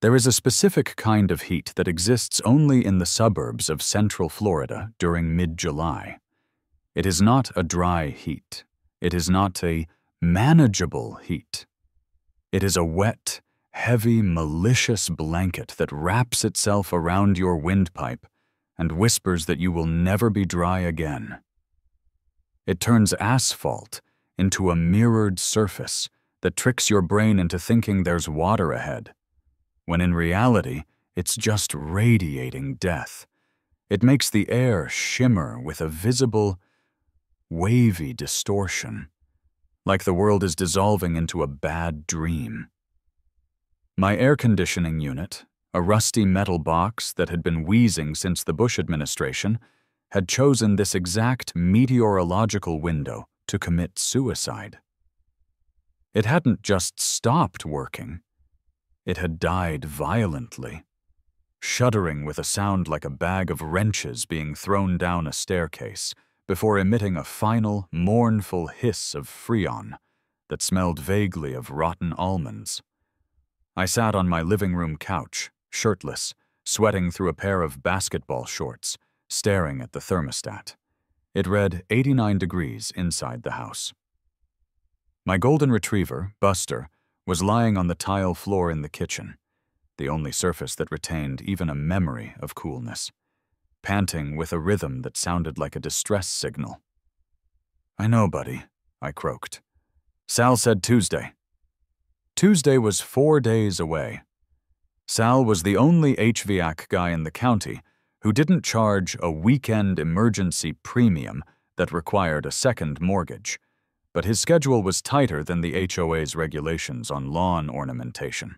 There is a specific kind of heat that exists only in the suburbs of central Florida during mid-July. It is not a dry heat. It is not a manageable heat. It is a wet, heavy, malicious blanket that wraps itself around your windpipe and whispers that you will never be dry again. It turns asphalt into a mirrored surface that tricks your brain into thinking there's water ahead, when in reality, it's just radiating death. It makes the air shimmer with a visible, wavy distortion, like the world is dissolving into a bad dream. My air conditioning unit, a rusty metal box that had been wheezing since the Bush administration, had chosen this exact meteorological window to commit suicide. It hadn't just stopped working. It had died violently, shuddering with a sound like a bag of wrenches being thrown down a staircase before emitting a final, mournful hiss of freon that smelled vaguely of rotten almonds. I sat on my living room couch, shirtless, sweating through a pair of basketball shorts, staring at the thermostat. It read 89 degrees inside the house. My golden retriever, Buster, was lying on the tile floor in the kitchen, the only surface that retained even a memory of coolness, panting with a rhythm that sounded like a distress signal. "I know, buddy," I croaked. "Sal said Tuesday." Tuesday was 4 days away. Sal was the only HVAC guy in the county who didn't charge a weekend emergency premium that required a second mortgage, but his schedule was tighter than the HOA's regulations on lawn ornamentation.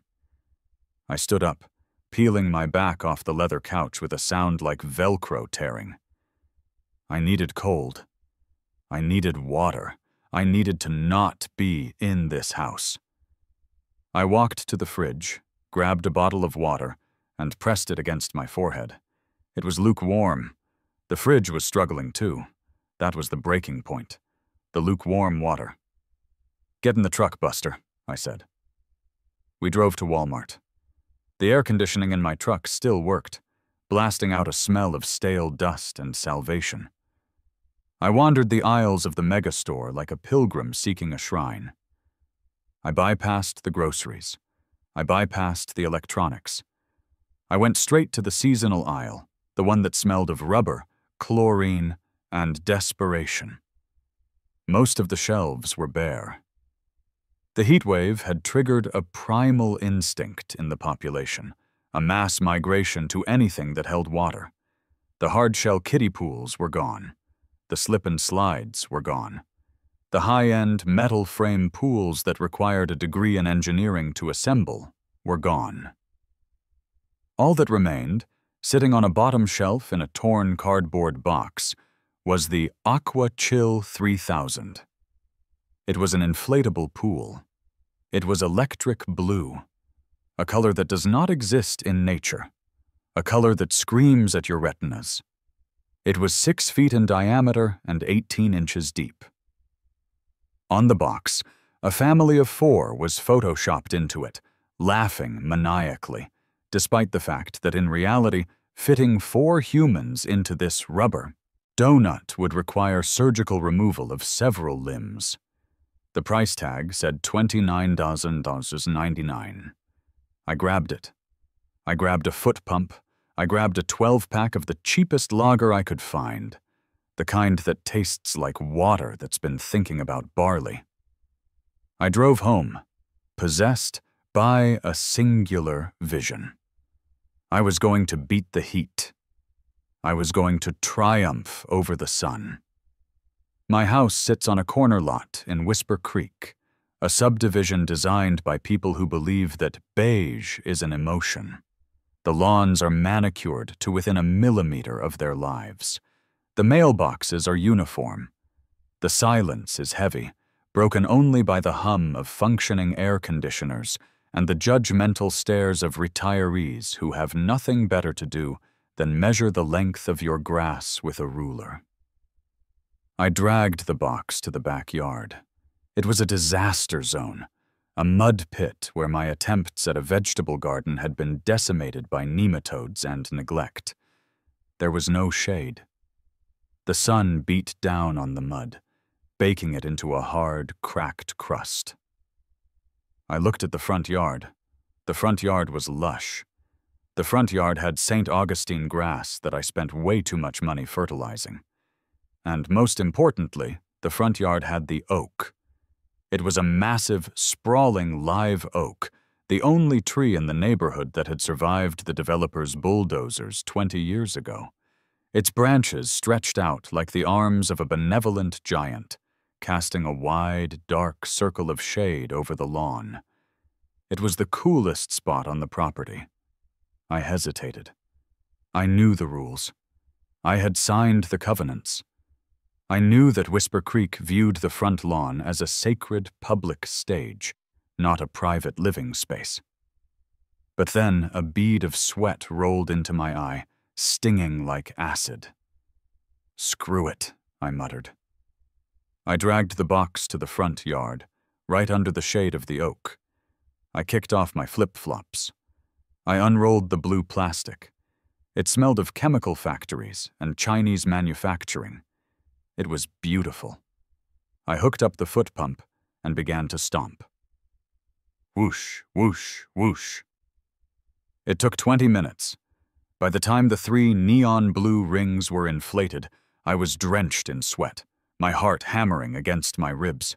I stood up, peeling my back off the leather couch with a sound like Velcro tearing. I needed cold. I needed water. I needed to not be in this house. I walked to the fridge, grabbed a bottle of water, and pressed it against my forehead. It was lukewarm. The fridge was struggling too. That was the breaking point. The lukewarm water. "Get in the truck, Buster," I said. We drove to Walmart. The air conditioning in my truck still worked, blasting out a smell of stale dust and salvation. I wandered the aisles of the megastore like a pilgrim seeking a shrine. I bypassed the groceries. I bypassed the electronics. I went straight to the seasonal aisle, the one that smelled of rubber, chlorine, and desperation. Most of the shelves were bare. The heat wave had triggered a primal instinct in the population, a mass migration to anything that held water. The hard-shell kiddie pools were gone. The slip-and-slides were gone. The high-end metal frame pools that required a degree in engineering to assemble were gone. All that remained, sitting on a bottom shelf in a torn cardboard box, was the Aqua Chill 3000. It was an inflatable pool. It was electric blue, a color that does not exist in nature, a color that screams at your retinas. It was 6 feet in diameter and 18 inches deep. On the box, a family of 4 was photoshopped into it, laughing maniacally, despite the fact that in reality, fitting 4 humans into this rubber donut would require surgical removal of several limbs. The price tag said $29.99. I grabbed it. I grabbed a foot pump. I grabbed a 12-pack of the cheapest lager I could find, the kind that tastes like water that's been thinking about barley. I drove home, possessed by a singular vision. I was going to beat the heat. I was going to triumph over the sun. My house sits on a corner lot in Whisper Creek, a subdivision designed by people who believe that beige is an emotion. The lawns are manicured to within a millimeter of their lives. The mailboxes are uniform. The silence is heavy, broken only by the hum of functioning air conditioners and the judgmental stares of retirees who have nothing better to do than measure the length of your grass with a ruler. I dragged the box to the backyard. It was a disaster zone, a mud pit where my attempts at a vegetable garden had been decimated by nematodes and neglect. There was no shade. The sun beat down on the mud, baking it into a hard, cracked crust. I looked at the front yard. The front yard was lush. The front yard had St. Augustine grass that I spent way too much money fertilizing. And most importantly, the front yard had the oak. It was a massive, sprawling live oak, the only tree in the neighborhood that had survived the developer's bulldozers 20 years ago. Its branches stretched out like the arms of a benevolent giant, casting a wide, dark circle of shade over the lawn. It was the coolest spot on the property. I hesitated. I knew the rules. I had signed the covenants. I knew that Whisper Creek viewed the front lawn as a sacred public stage, not a private living space. But then a bead of sweat rolled into my eye, stinging like acid. "Screw it," I muttered. I dragged the box to the front yard, right under the shade of the oak. I kicked off my flip-flops. I unrolled the blue plastic. It smelled of chemical factories and Chinese manufacturing. It was beautiful. I hooked up the foot pump and began to stomp. Whoosh, whoosh, whoosh. It took 20 minutes. By the time the 3 neon blue rings were inflated, I was drenched in sweat, my heart hammering against my ribs.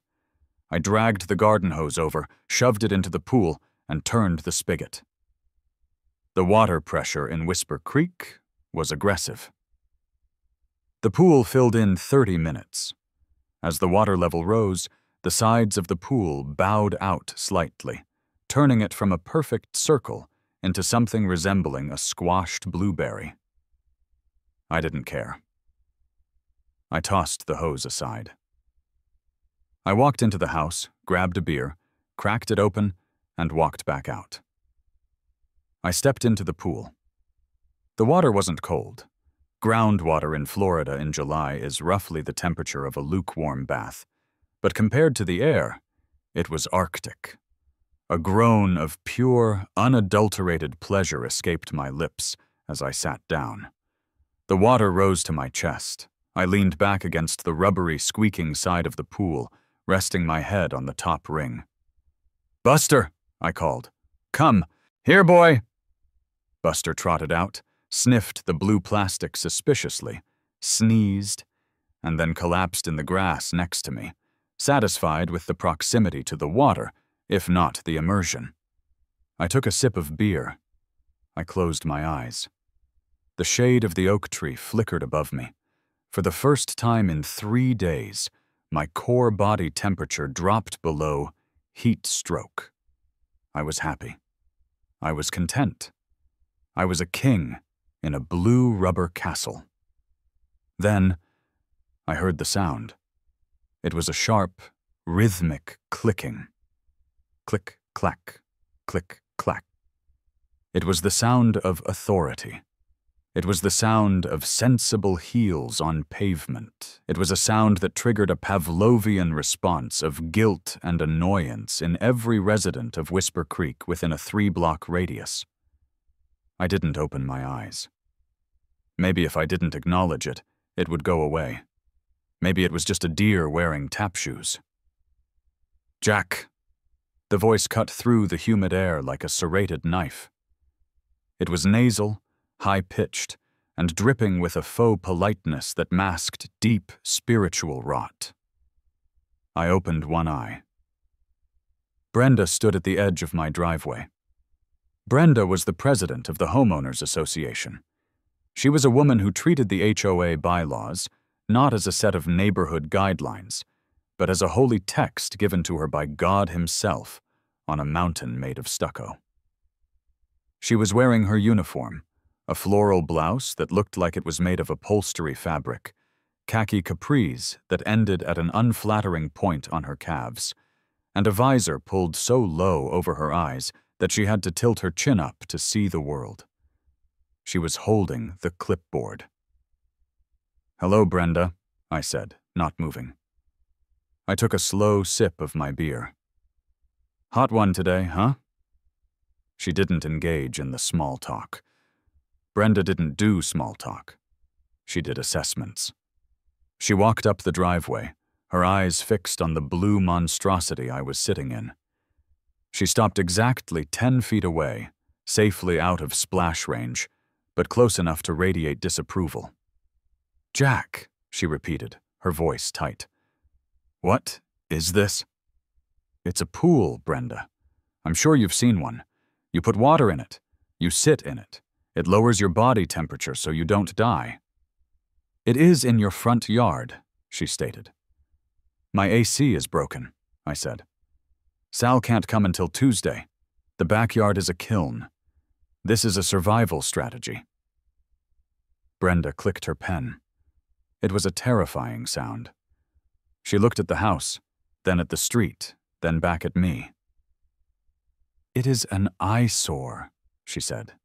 I dragged the garden hose over, shoved it into the pool, and turned the spigot. The water pressure in Whisper Creek was aggressive. The pool filled in 30 minutes. As the water level rose, the sides of the pool bowed out slightly, turning it from a perfect circle into something resembling a squashed blueberry. I didn't care. I tossed the hose aside. I walked into the house, grabbed a beer, cracked it open, and walked back out. I stepped into the pool. The water wasn't cold. Groundwater in Florida in July is roughly the temperature of a lukewarm bath, but compared to the air, it was Arctic. A groan of pure, unadulterated pleasure escaped my lips as I sat down. The water rose to my chest. I leaned back against the rubbery, squeaking side of the pool, resting my head on the top ring. "Buster," I called. "Come. Here, boy." Buster trotted out, sniffed the blue plastic suspiciously, sneezed, and then collapsed in the grass next to me, satisfied with the proximity to the water, if not the immersion. I took a sip of beer. I closed my eyes. The shade of the oak tree flickered above me. For the first time in 3 days, my core body temperature dropped below heat stroke. I was happy. I was content. I was a king in a blue rubber castle. Then I heard the sound. It was a sharp, rhythmic clicking. Click, clack, click, clack. It was the sound of authority. It was the sound of sensible heels on pavement. It was a sound that triggered a Pavlovian response of guilt and annoyance in every resident of Whisper Creek within a 3-block radius. I didn't open my eyes. Maybe if I didn't acknowledge it, it would go away. Maybe it was just a deer wearing tap shoes. "Jack." The voice cut through the humid air like a serrated knife. It was nasal, high-pitched, and dripping with a faux politeness that masked deep spiritual rot. I opened one eye. Brenda stood at the edge of my driveway. Brenda was the president of the Homeowners Association. She was a woman who treated the HOA bylaws not as a set of neighborhood guidelines, but as a holy text given to her by God himself on a mountain made of stucco. She was wearing her uniform, a floral blouse that looked like it was made of upholstery fabric, khaki capris that ended at an unflattering point on her calves, and a visor pulled so low over her eyes that she had to tilt her chin up to see the world. She was holding the clipboard. "Hello, Brenda," I said, not moving. I took a slow sip of my beer. Hot one today, huh? She didn't engage in the small talk. Brenda didn't do small talk. She did assessments. She walked up the driveway, her eyes fixed on the blue monstrosity I was sitting in. She stopped exactly 10 feet away, safely out of splash range, but close enough to radiate disapproval. "Jack," she repeated, her voice tight. "What is this?" "It's a pool, Brenda. I'm sure you've seen one. You put water in it. You sit in it. It lowers your body temperature so you don't die." "It is in your front yard," she stated. "My AC is broken," I said. "Sal can't come until Tuesday. The backyard is a kiln. This is a survival strategy." Brenda clicked her pen. It was a terrifying sound. She looked at the house, then at the street, then back at me. "It is an eyesore," she said.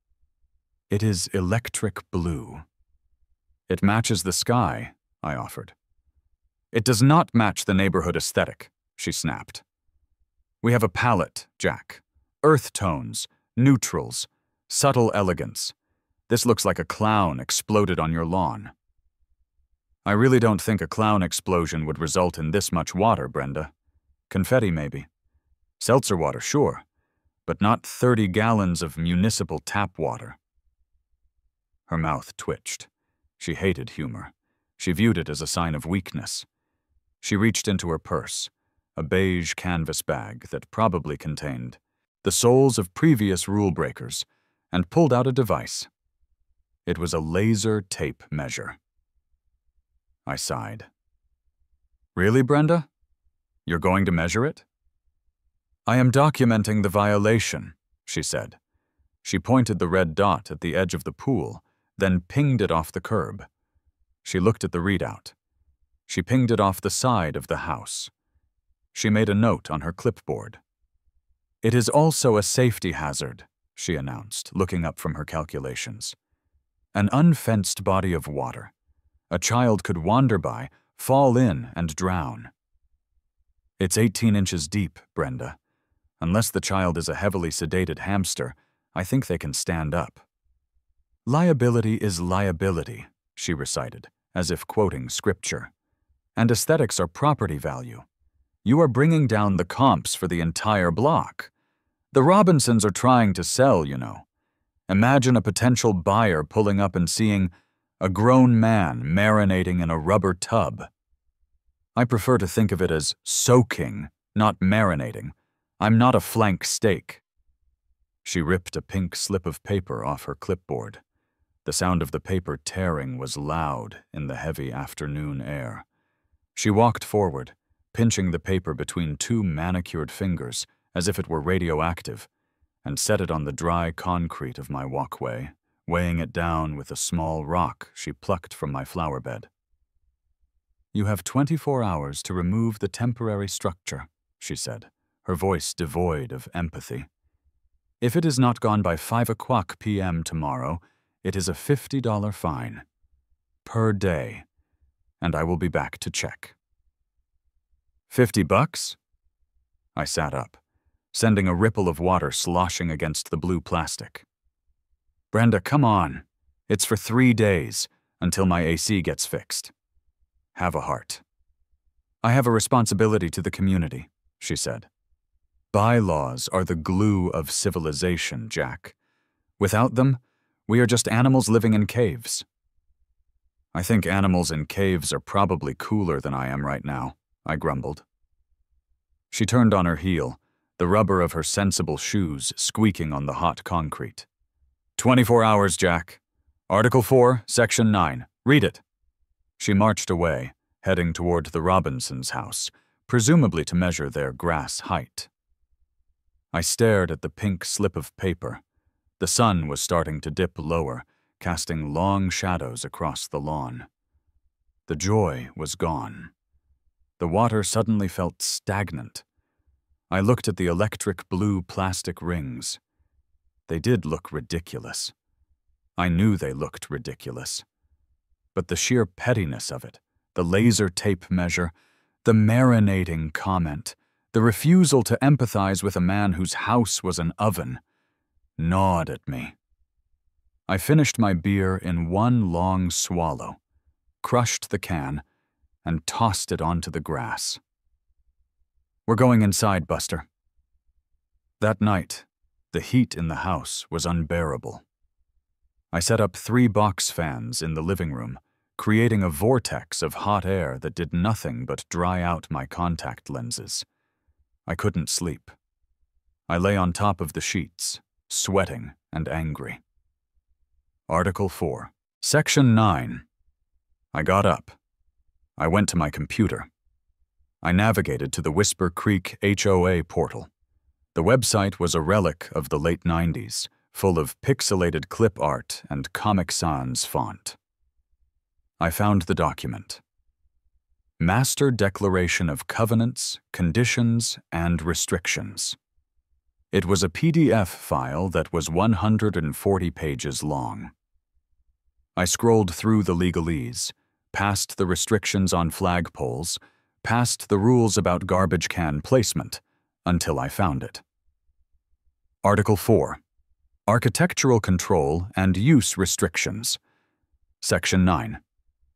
"It is electric blue." "It matches the sky," I offered. "It does not match the neighborhood aesthetic," she snapped. "We have a palette, Jack. Earth tones, neutrals, subtle elegance. This looks like a clown exploded on your lawn." "I really don't think a clown explosion would result in this much water, Brenda. Confetti, maybe. Seltzer water, sure, but not 30 gallons of municipal tap water." Her mouth twitched. She hated humor. She viewed it as a sign of weakness. She reached into her purse, a beige canvas bag that probably contained the souls of previous rule breakers, and pulled out a device. It was a laser tape measure. I sighed. "Really, Brenda? You're going to measure it?" "I am documenting the violation," she said. She pointed the red dot at the edge of the pool, then pinged it off the curb. She looked at the readout. She pinged it off the side of the house. She made a note on her clipboard. "It is also a safety hazard," she announced, looking up from her calculations. "An unfenced body of water. A child could wander by, fall in, and drown." "It's 18 inches deep, Brenda. Unless the child is a heavily sedated hamster, I think they can stand up." "Liability is liability," she recited, as if quoting scripture. "And aesthetics are property value. You are bringing down the comps for the entire block. The Robinsons are trying to sell, you know. Imagine a potential buyer pulling up and seeing a grown man marinating in a rubber tub. I prefer to think of it as soaking, not marinating. I'm not a flank steak." She ripped a pink slip of paper off her clipboard. The sound of the paper tearing was loud in the heavy afternoon air. She walked forward, pinching the paper between two manicured fingers as if it were radioactive, and set it on the dry concrete of my walkway, weighing it down with a small rock she plucked from my flower bed. "You have 24 hours to remove the temporary structure," she said, her voice devoid of empathy. "If it is not gone by 5:00 p.m. tomorrow, it is a $50 fine. Per day. And I will be back to check." $50? I sat up, sending a ripple of water sloshing against the blue plastic. "Brenda, come on. It's for 3 days, until my AC gets fixed. Have a heart." "I have a responsibility to the community," she said. "Bylaws are the glue of civilization, Jack. Without them, we are just animals living in caves." "I think animals in caves are probably cooler than I am right now," I grumbled. She turned on her heel, the rubber of her sensible shoes squeaking on the hot concrete. 24 hours, Jack. Article 4, Section 9. Read it." She marched away, heading toward the Robinsons' house, presumably to measure their grass height. I stared at the pink slip of paper. The sun was starting to dip lower, casting long shadows across the lawn. The joy was gone. The water suddenly felt stagnant. I looked at the electric blue plastic rings. They did look ridiculous. I knew they looked ridiculous. But the sheer pettiness of it, the laser tape measure, the marinating comment, The refusal to empathize with a man whose house was an oven gnawed at me. I finished my beer in one long swallow, crushed the can, and tossed it onto the grass. "We're going inside, Buster." That night, the heat in the house was unbearable. I set up 3 box fans in the living room, creating a vortex of hot air that did nothing but dry out my contact lenses. I couldn't sleep. I lay on top of the sheets, sweating and angry. Article 4, Section 9. I got up. I went to my computer. I navigated to the Whisper Creek HOA portal. The website was a relic of the late 90s, full of pixelated clip art and Comic Sans font. I found the document. Master Declaration of Covenants, Conditions, and Restrictions. It was a PDF file that was 140 pages long. I scrolled through the legalese, past the restrictions on flagpoles, past the rules about garbage can placement, until I found it. Article 4. Architectural Control and Use Restrictions. Section 9.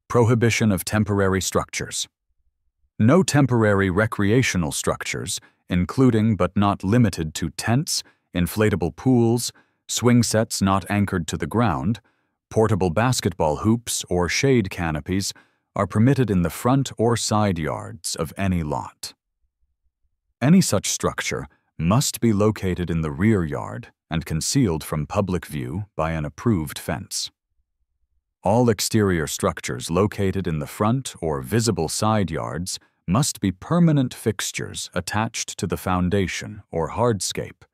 Prohibition of temporary structures. No temporary recreational structures, including but not limited to tents, inflatable pools, swing sets not anchored to the ground, portable basketball hoops, or shade canopies, are permitted in the front or side yards of any lot. Any such structure must be located in the rear yard and concealed from public view by an approved fence. All exterior structures located in the front or visible side yards must be permanent fixtures attached to the foundation or hardscape,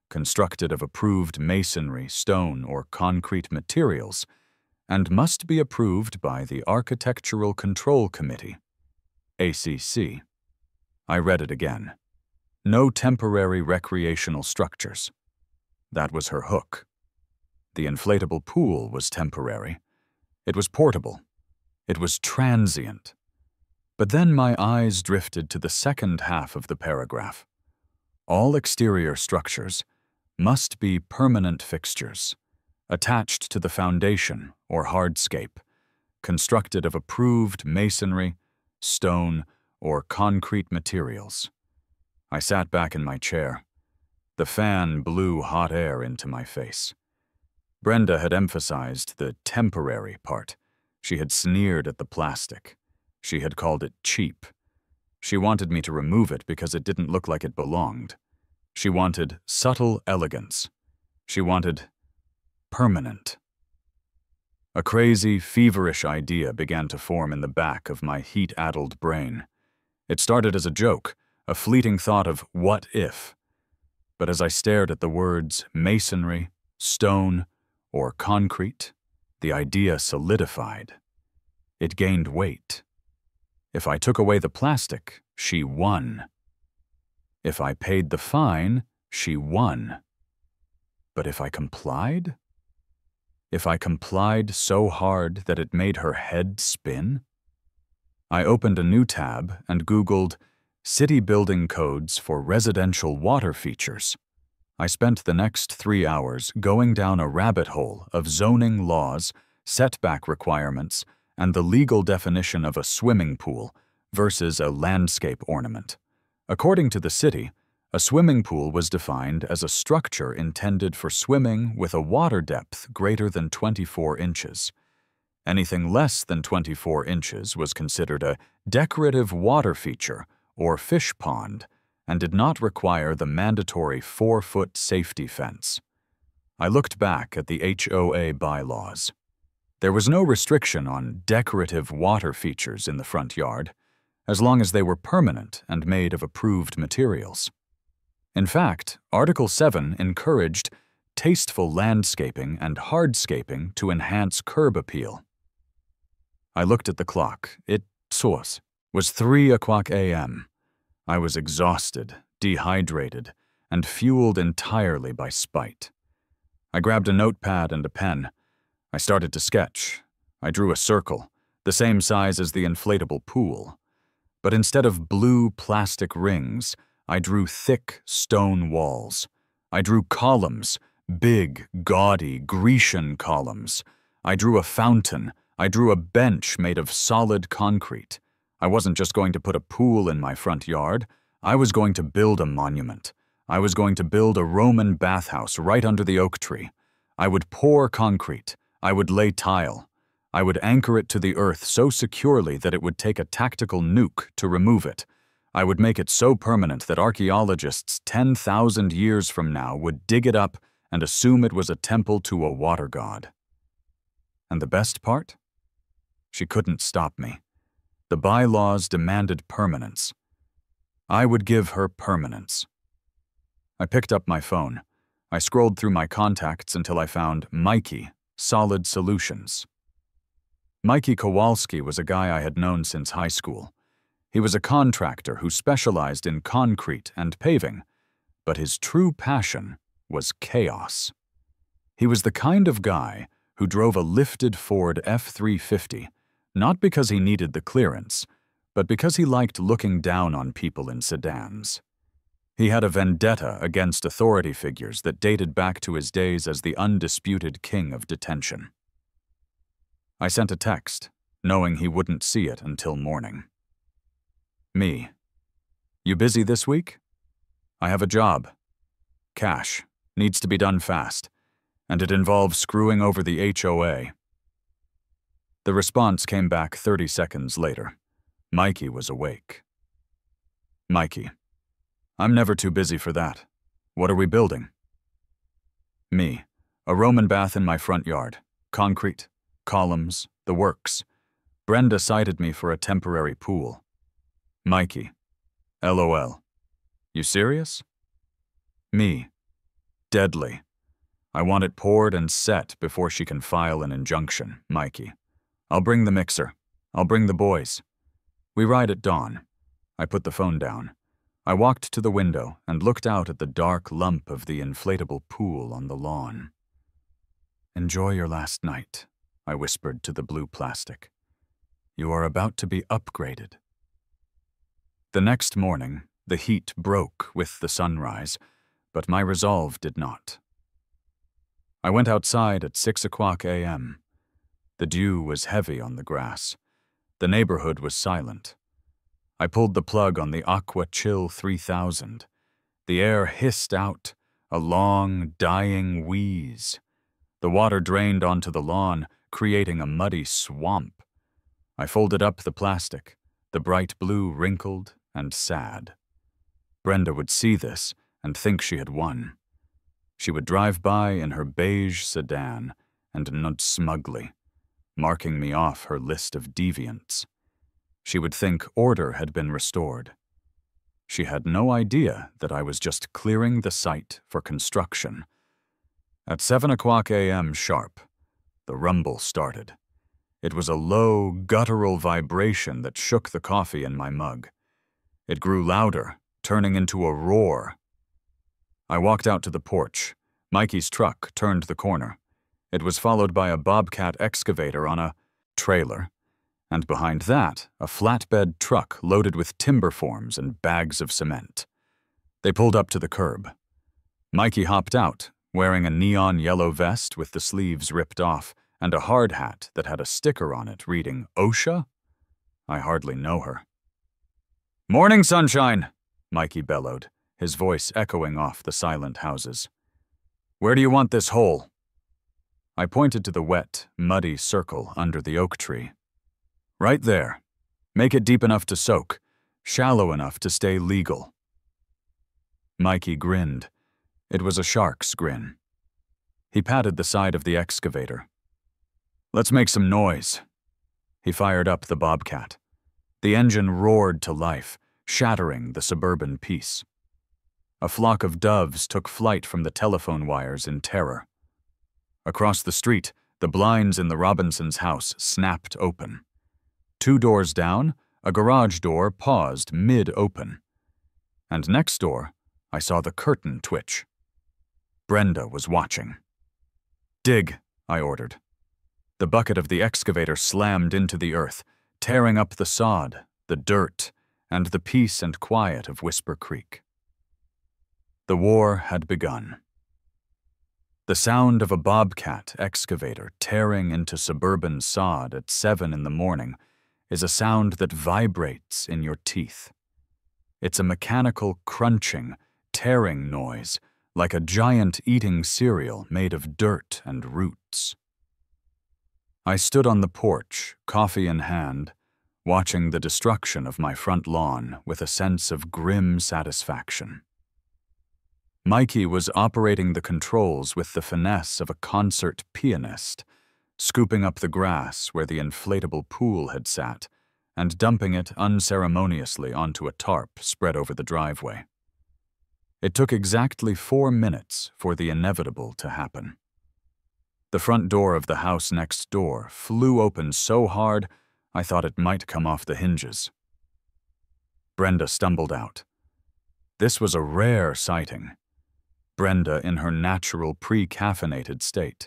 constructed of approved masonry, stone, or concrete materials, and must be approved by the Architectural Control Committee, ACC. I read it again. No temporary recreational structures. That was her hook. The inflatable pool was temporary. It was portable. It was transient. But then my eyes drifted to the second half of the paragraph. All exterior structures must be permanent fixtures, attached to the foundation or hardscape, constructed of approved masonry, stone, or concrete materials. I sat back in my chair. The fan blew hot air into my face. Brenda had emphasized the temporary part. She had sneered at the plastic. She had called it cheap. She wanted me to remove it because it didn't look like it belonged. She wanted subtle elegance. She wanted permanent. A crazy, feverish idea began to form in the back of my heat-addled brain. It started as a joke, a fleeting thought of what if. But as I stared at the words masonry, stone, or concrete, the idea solidified. It gained weight. If I took away the plastic, she won. If I paid the fine, she won. But if I complied? If I complied so hard that it made her head spin? I opened a new tab and Googled City Building Codes for Residential Water Features. I spent the next 3 hours going down a rabbit hole of zoning laws, setback requirements, and the legal definition of a swimming pool versus a landscape ornament. According to the city, a swimming pool was defined as a structure intended for swimming with a water depth greater than 24 inches. Anything less than 24 inches was considered a decorative water feature or fish pond and did not require the mandatory 4-foot safety fence. I looked back at the HOA bylaws. There was no restriction on decorative water features in the front yard, as long as they were permanent and made of approved materials. In fact, Article 7 encouraged tasteful landscaping and hardscaping to enhance curb appeal. I looked at the clock. It was 3 o'clock a.m. I was exhausted, dehydrated, and fueled entirely by spite. I grabbed a notepad and a pen. I started to sketch. I drew a circle, the same size as the inflatable pool. But instead of blue plastic rings, I drew thick stone walls. I drew columns, big, gaudy Grecian columns. I drew a fountain. I drew a bench made of solid concrete. I wasn't just going to put a pool in my front yard. I was going to build a monument. I was going to build a Roman bathhouse right under the oak tree. I would pour concrete. I would lay tile. I would anchor it to the earth so securely that it would take a tactical nuke to remove it. I would make it so permanent that archaeologists 10,000 years from now would dig it up and assume it was a temple to a water god. And the best part? She couldn't stop me. The bylaws demanded permanence. I would give her permanence. I picked up my phone. I scrolled through my contacts until I found Mikey, Solid Solutions. Mikey Kowalski was a guy I had known since high school. He was a contractor who specialized in concrete and paving, but his true passion was chaos. He was the kind of guy who drove a lifted Ford F-350, not because he needed the clearance, but because he liked looking down on people in sedans. He had a vendetta against authority figures that dated back to his days as the undisputed king of detention. I sent a text, knowing he wouldn't see it until morning. Me. You busy this week? I have a job. Cash. Needs to be done fast. And it involves screwing over the HOA. The response came back 30 seconds later. Mikey was awake. Mikey. I'm never too busy for that. What are we building? Me. A Roman bath in my front yard. Concrete. Columns. The works. Brenda cited me for a temporary pool. Mikey. LOL. You serious? Me. Deadly. I want it poured and set before she can file an injunction, Mikey. I'll bring the mixer. I'll bring the boys. We ride at dawn. I put the phone down. I walked to the window and looked out at the dark lump of the inflatable pool on the lawn. Enjoy your last night, I whispered to the blue plastic. You are about to be upgraded. The next morning, the heat broke with the sunrise, but my resolve did not. I went outside at 6:00 a.m. The dew was heavy on the grass. The neighborhood was silent. I pulled the plug on the Aqua Chill 3000. The air hissed out, a long, dying wheeze. The water drained onto the lawn, creating a muddy swamp. I folded up the plastic, the bright blue wrinkled and sad. Brenda would see this and think she had won. She would drive by in her beige sedan and nod smugly, marking me off her list of deviants. She would think order had been restored. She had no idea that I was just clearing the site for construction. At 7:00 a.m. sharp, the rumble started. It was a low, guttural vibration that shook the coffee in my mug. It grew louder, turning into a roar. I walked out to the porch. Mikey's truck turned the corner. It was followed by a bobcat excavator on a trailer, and behind that, a flatbed truck loaded with timber forms and bags of cement. They pulled up to the curb. Mikey hopped out, wearing a neon yellow vest with the sleeves ripped off and a hard hat that had a sticker on it reading, OSHA? I hardly know her. "Morning, sunshine," Mikey bellowed, his voice echoing off the silent houses. "Where do you want this hole?" I pointed to the wet, muddy circle under the oak tree. "Right there. Make it deep enough to soak, shallow enough to stay legal." Mikey grinned. It was a shark's grin. He patted the side of the excavator. "Let's make some noise." He fired up the bobcat. The engine roared to life, shattering the suburban peace. A flock of doves took flight from the telephone wires in terror. Across the street, the blinds in the Robinsons' house snapped open. 2 doors down, a garage door paused mid-open. And next door, I saw the curtain twitch. Brenda was watching. "Dig," I ordered. The bucket of the excavator slammed into the earth, tearing up the sod, the dirt, and the peace and quiet of Whisper Creek. The war had begun. The sound of a bobcat excavator tearing into suburban sod at 7 in the morning is a sound that vibrates in your teeth. It's a mechanical crunching, tearing noise, like a giant eating cereal made of dirt and roots. I stood on the porch, coffee in hand, watching the destruction of my front lawn with a sense of grim satisfaction. Mikey was operating the controls with the finesse of a concert pianist, scooping up the grass where the inflatable pool had sat and dumping it unceremoniously onto a tarp spread over the driveway. It took exactly 4 minutes for the inevitable to happen. The front door of the house next door flew open so hard I thought it might come off the hinges. Brenda stumbled out. This was a rare sighting. Brenda in her natural pre-caffeinated state.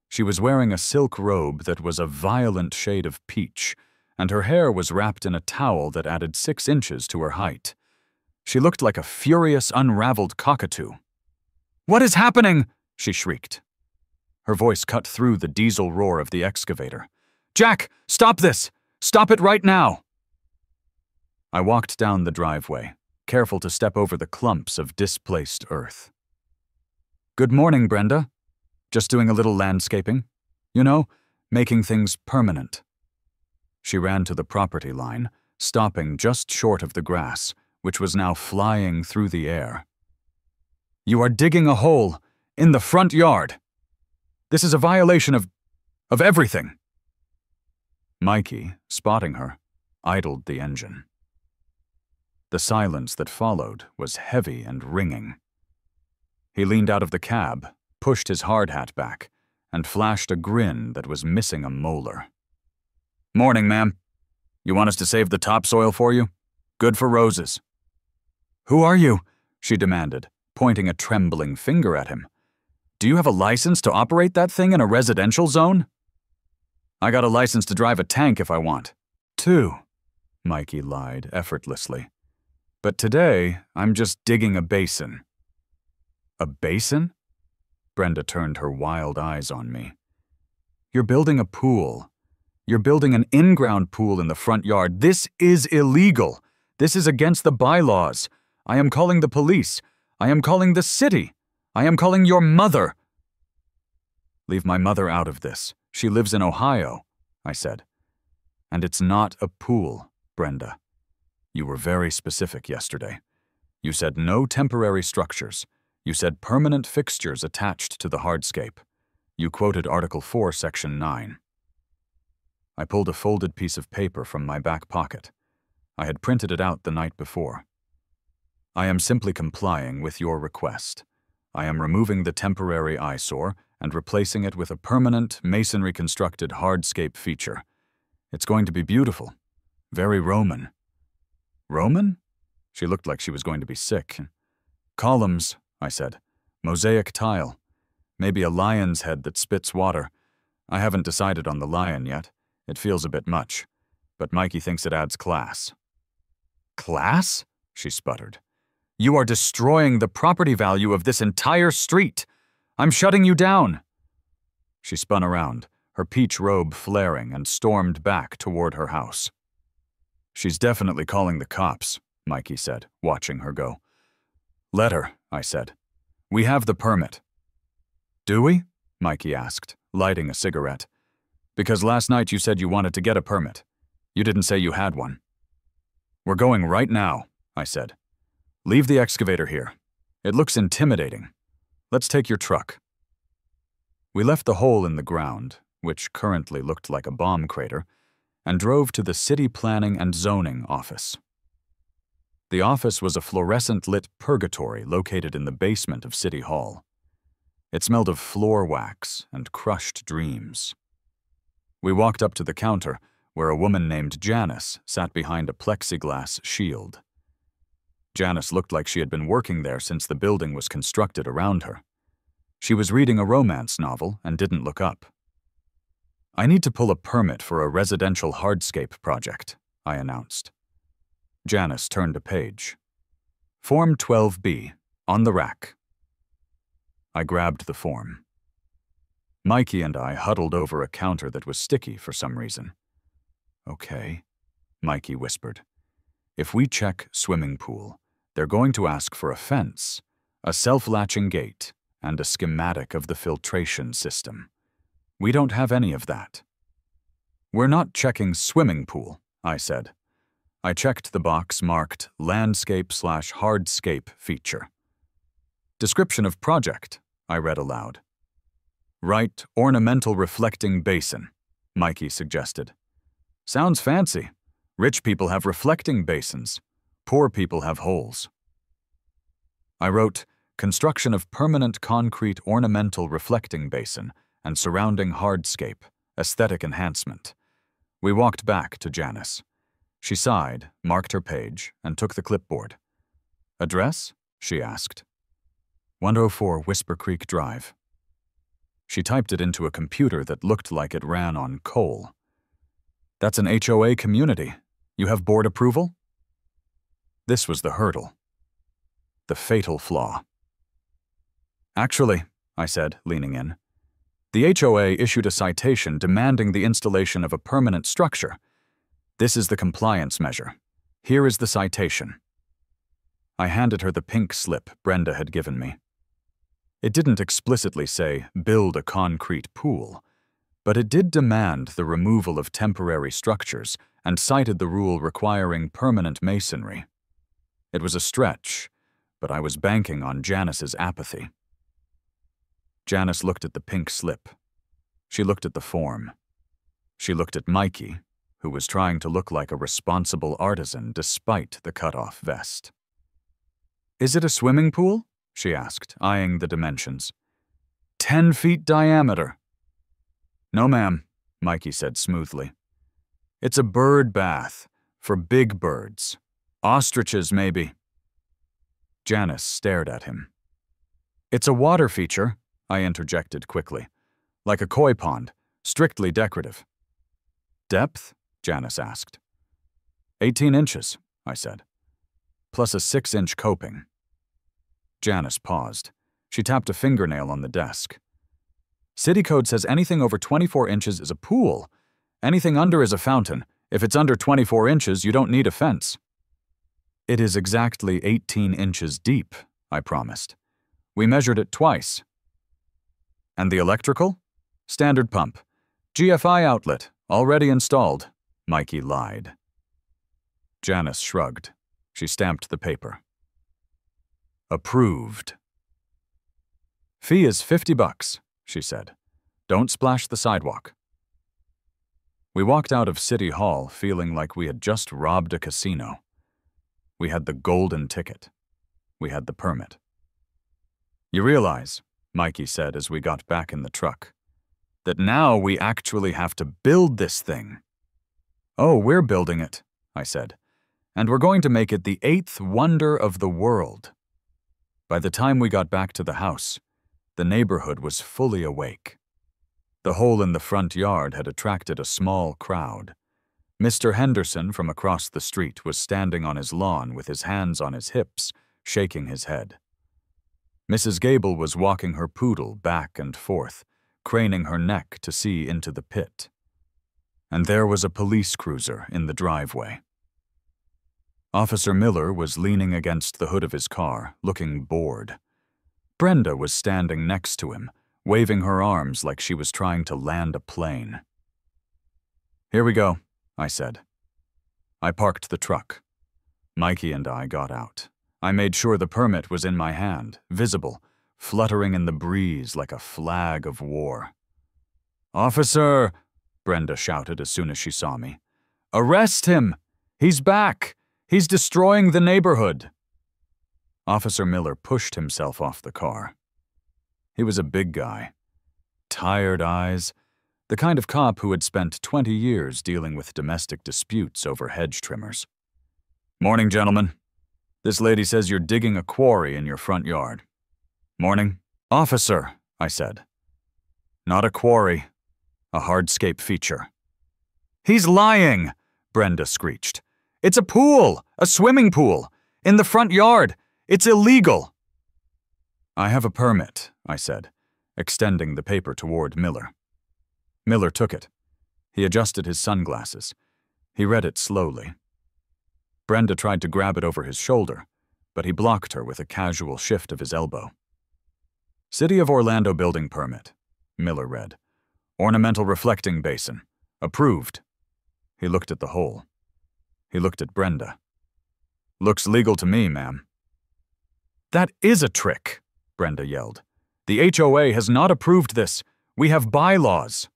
She was wearing a silk robe that was a violent shade of peach, and her hair was wrapped in a towel that added 6 inches to her height. She looked like a furious, unraveled cockatoo. "What is happening?" she shrieked. Her voice cut through the diesel roar of the excavator. "Jack, stop this! Stop it right now!" I walked down the driveway, careful to step over the clumps of displaced earth. "Good morning, Brenda. Just doing a little landscaping. You know, making things permanent." She ran to the property line, stopping just short of the grass, which was now flying through the air. "You are digging a hole in the front yard. This is a violation of everything." Mikey, spotting her, idled the engine. The silence that followed was heavy and ringing. He leaned out of the cab, pushed his hard hat back, and flashed a grin that was missing a molar. "Morning, ma'am. You want us to save the topsoil for you? Good for roses." "Who are you?" she demanded, pointing a trembling finger at him. "Do you have a license to operate that thing in a residential zone?" "I got a license to drive a tank if I want." "Too," Mikey lied effortlessly. "But today, I'm just digging a basin." "A basin?" Brenda turned her wild eyes on me. "You're building a pool. You're building an in-ground pool in the front yard. This is illegal. This is against the bylaws. I am calling the police. I am calling the city. I am calling your mother." "Leave my mother out of this. She lives in Ohio," I said. "And it's not a pool, Brenda. You were very specific yesterday. You said no temporary structures. You said permanent fixtures attached to the hardscape. You quoted Article 4, Section 9. I pulled a folded piece of paper from my back pocket. I had printed it out the night before. "I am simply complying with your request. I am removing the temporary eyesore and replacing it with a permanent, masonry-constructed hardscape feature. It's going to be beautiful. Very Roman." "Roman?" She looked like she was going to be sick. "Columns," I said. "Mosaic tile. Maybe a lion's head that spits water. I haven't decided on the lion yet. It feels a bit much. But Mikey thinks it adds class." "Class?" she sputtered. "You are destroying the property value of this entire street. I'm shutting you down." She spun around, her peach robe flaring, and stormed back toward her house. "She's definitely calling the cops," Mikey said, watching her go. "Let her," I said. "We have the permit." "Do we?" Mikey asked, lighting a cigarette. "Because last night you said you wanted to get a permit. You didn't say you had one." "We're going right now," I said. "Leave the excavator here. It looks intimidating. Let's take your truck." We left the hole in the ground, which currently looked like a bomb crater, and drove to the City Planning and Zoning office. The office was a fluorescent-lit purgatory located in the basement of City Hall. It smelled of floor wax and crushed dreams. We walked up to the counter, where a woman named Janice sat behind a plexiglass shield. Janice looked like she had been working there since the building was constructed around her. She was reading a romance novel and didn't look up. "I need to pull a permit for a residential hardscape project," I announced. Janice turned a page. "Form 12B, On the rack. I grabbed the form. Mikey and I huddled over a counter that was sticky for some reason. Okay, Mikey whispered. If we check swimming pool, they're going to ask for a fence, a self-latching gate, and a schematic of the filtration system. We don't have any of that. We're not checking swimming pool, I said. I checked the box marked Landscape/Hardscape feature. Description of project, I read aloud. Write ornamental reflecting basin, Mikey suggested. Sounds fancy. Rich people have reflecting basins. Poor people have holes. I wrote construction of permanent concrete ornamental reflecting basin and surrounding hardscape, aesthetic enhancement. We walked back to Janice. She sighed, marked her page, and took the clipboard. Address? She asked. 104 Whisper Creek Drive. She typed it into a computer that looked like it ran on coal. That's an HOA community. You have board approval? This was the hurdle. The fatal flaw. Actually, I said, leaning in, the HOA issued a citation demanding the installation of a permanent structure. This is the compliance measure. Here is the citation. I handed her the pink slip Brenda had given me. It didn't explicitly say, build a concrete pool, but it did demand the removal of temporary structures and cited the rule requiring permanent masonry. It was a stretch, but I was banking on Janice's apathy. Janice looked at the pink slip. She looked at the form. She looked at Mikey, who was trying to look like a responsible artisan despite the cut-off vest. Is it a swimming pool? She asked, eyeing the dimensions. 10 feet diameter. No, ma'am, Mikey said smoothly. It's a bird bath, for big birds. Ostriches, maybe. Janice stared at him. It's a water feature, I interjected quickly. Like a koi pond, strictly decorative. Depth? Janice asked. 18 inches, I said, plus a 6-inch coping. Janice paused. She tapped a fingernail on the desk. City code says anything over 24 inches is a pool. Anything under is a fountain. If it's under 24 inches, you don't need a fence. It is exactly 18 inches deep, I promised. We measured it twice. And the electrical? Standard pump. GFI outlet, already installed, Mikey lied. Janice shrugged. She stamped the paper. Approved. Fee is $50, she said. Don't splash the sidewalk. We walked out of City Hall feeling like we had just robbed a casino. We had the golden ticket. We had the permit. You realize, Mikey said as we got back in the truck, that now we actually have to build this thing. Oh, we're building it, I said, and we're going to make it the 8th wonder of the world. By the time we got back to the house, the neighborhood was fully awake. The hole in the front yard had attracted a small crowd. Mr. Henderson from across the street was standing on his lawn with his hands on his hips, shaking his head. Mrs. Gable was walking her poodle back and forth, craning her neck to see into the pit. And there was a police cruiser in the driveway. Officer Miller was leaning against the hood of his car, looking bored. Brenda was standing next to him, waving her arms like she was trying to land a plane. Here we go, I said. I parked the truck. Mikey and I got out. I made sure the permit was in my hand, visible, fluttering in the breeze like a flag of war. Officer, Brenda shouted as soon as she saw me. Arrest him! He's back! He's destroying the neighborhood! Officer Miller pushed himself off the car. He was a big guy. Tired eyes, the kind of cop who had spent 20 years dealing with domestic disputes over hedge trimmers. Morning, gentlemen. This lady says you're digging a quarry in your front yard. Morning. Officer, I said. Not a quarry. A hardscape feature. He's lying, Brenda screeched. It's a pool, a swimming pool, in the front yard. It's illegal. I have a permit, I said, extending the paper toward Miller. Miller took it. He adjusted his sunglasses. He read it slowly. Brenda tried to grab it over his shoulder, but he blocked her with a casual shift of his elbow. City of Orlando building permit, Miller read. Ornamental reflecting basin. Approved. He looked at the hole. He looked at Brenda. Looks legal to me, ma'am. That is a trick, Brenda yelled. The HOA has not approved this. We have bylaws.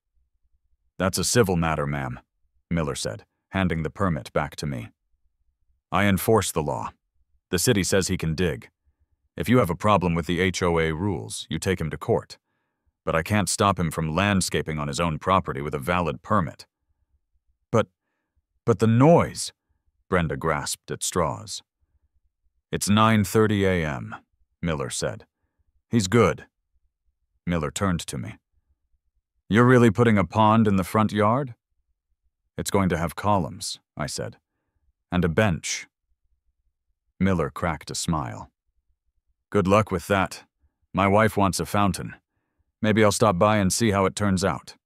That's a civil matter, ma'am, Miller said, handing the permit back to me. I enforce the law. The city says he can dig. If you have a problem with the HOA rules, you take him to court. But I can't stop him from landscaping on his own property with a valid permit. But the noise, Brenda grasped at straws. It's 9:30 a.m., Miller said. He's good. Miller turned to me. You're really putting a pond in the front yard? It's going to have columns, I said, and a bench. Miller cracked a smile. Good luck with that. My wife wants a fountain. Maybe I'll stop by and see how it turns out.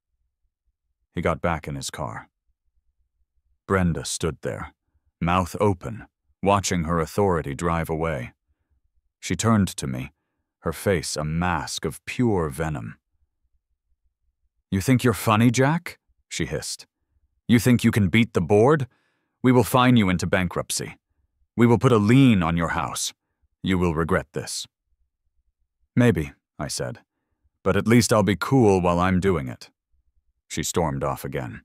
He got back in his car. Brenda stood there, mouth open, watching her authority drive away. She turned to me, her face a mask of pure venom. You think you're funny, Jack? She hissed. You think you can beat the board? We will fine you into bankruptcy. We will put a lien on your house. You will regret this. Maybe, I said, but at least I'll be cool while I'm doing it. She stormed off again.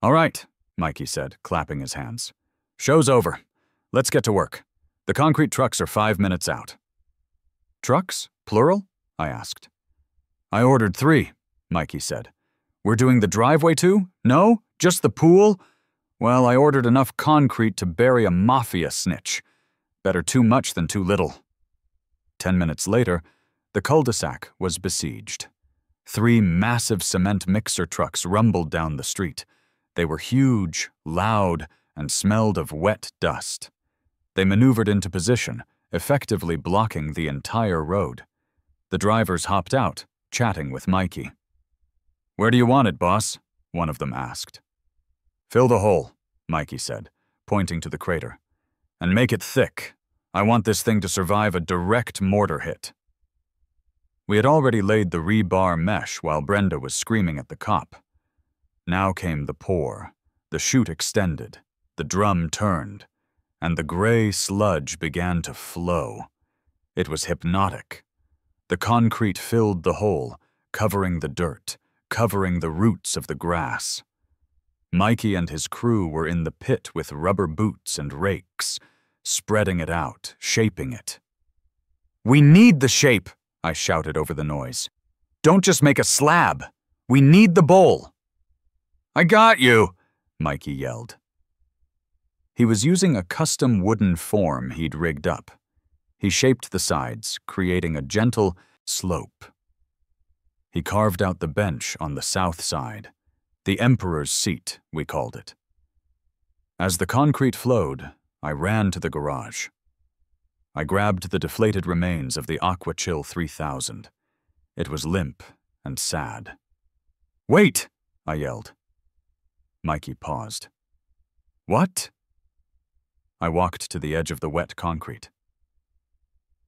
All right, Mikey said, clapping his hands. Show's over. Let's get to work. The concrete trucks are 5 minutes out. Trucks? Plural? I asked. I ordered 3, Mikey said. We're doing the driveway too? No? Just the pool? Well, I ordered enough concrete to bury a mafia snitch. Better too much than too little. 10 minutes later, the cul-de-sac was besieged. 3 massive cement mixer trucks rumbled down the street. They were huge, loud, and smelled of wet dust. They maneuvered into position, effectively blocking the entire road. The drivers hopped out, chatting with Mikey. Where do you want it, boss? One of them asked. Fill the hole, Mikey said, pointing to the crater. And make it thick. I want this thing to survive a direct mortar hit. We had already laid the rebar mesh while Brenda was screaming at the cop. Now came the pour. The chute extended, the drum turned, and the gray sludge began to flow. It was hypnotic. The concrete filled the hole, covering the dirt, covering the roots of the grass. Mikey and his crew were in the pit with rubber boots and rakes, spreading it out, shaping it. We need the shape, I shouted over the noise. Don't just make a slab. We need the bowl. I got you, Mikey yelled. He was using a custom wooden form he'd rigged up. He shaped the sides, creating a gentle slope. He carved out the bench on the south side. The Emperor's Seat, we called it. As the concrete flowed, I ran to the garage. I grabbed the deflated remains of the AquaChill 3000. It was limp and sad. Wait, I yelled. Mikey paused. What? I walked to the edge of the wet concrete.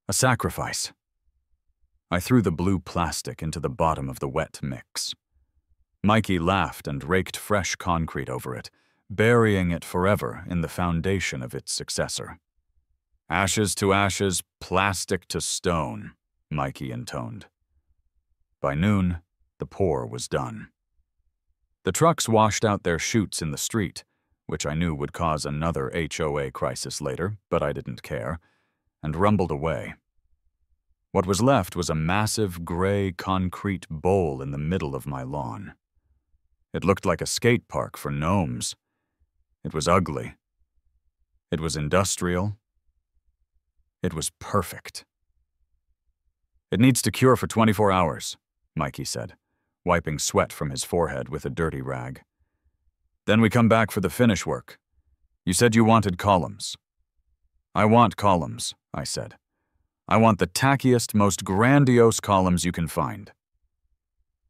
A sacrifice. I threw the blue plastic into the bottom of the wet mix. Mikey laughed and raked fresh concrete over it, burying it forever in the foundation of its successor. Ashes to ashes, plastic to stone, Mikey intoned. By noon, the pour was done. The trucks washed out their chutes in the street, which I knew would cause another HOA crisis later, but I didn't care, and rumbled away. What was left was a massive gray concrete bowl in the middle of my lawn. It looked like a skate park for gnomes. It was ugly. It was industrial. It was perfect. It needs to cure for 24 hours, Mikey said, wiping sweat from his forehead with a dirty rag. Then we come back for the finish work. You said you wanted columns. I want columns, I said. I want the tackiest, most grandiose columns you can find."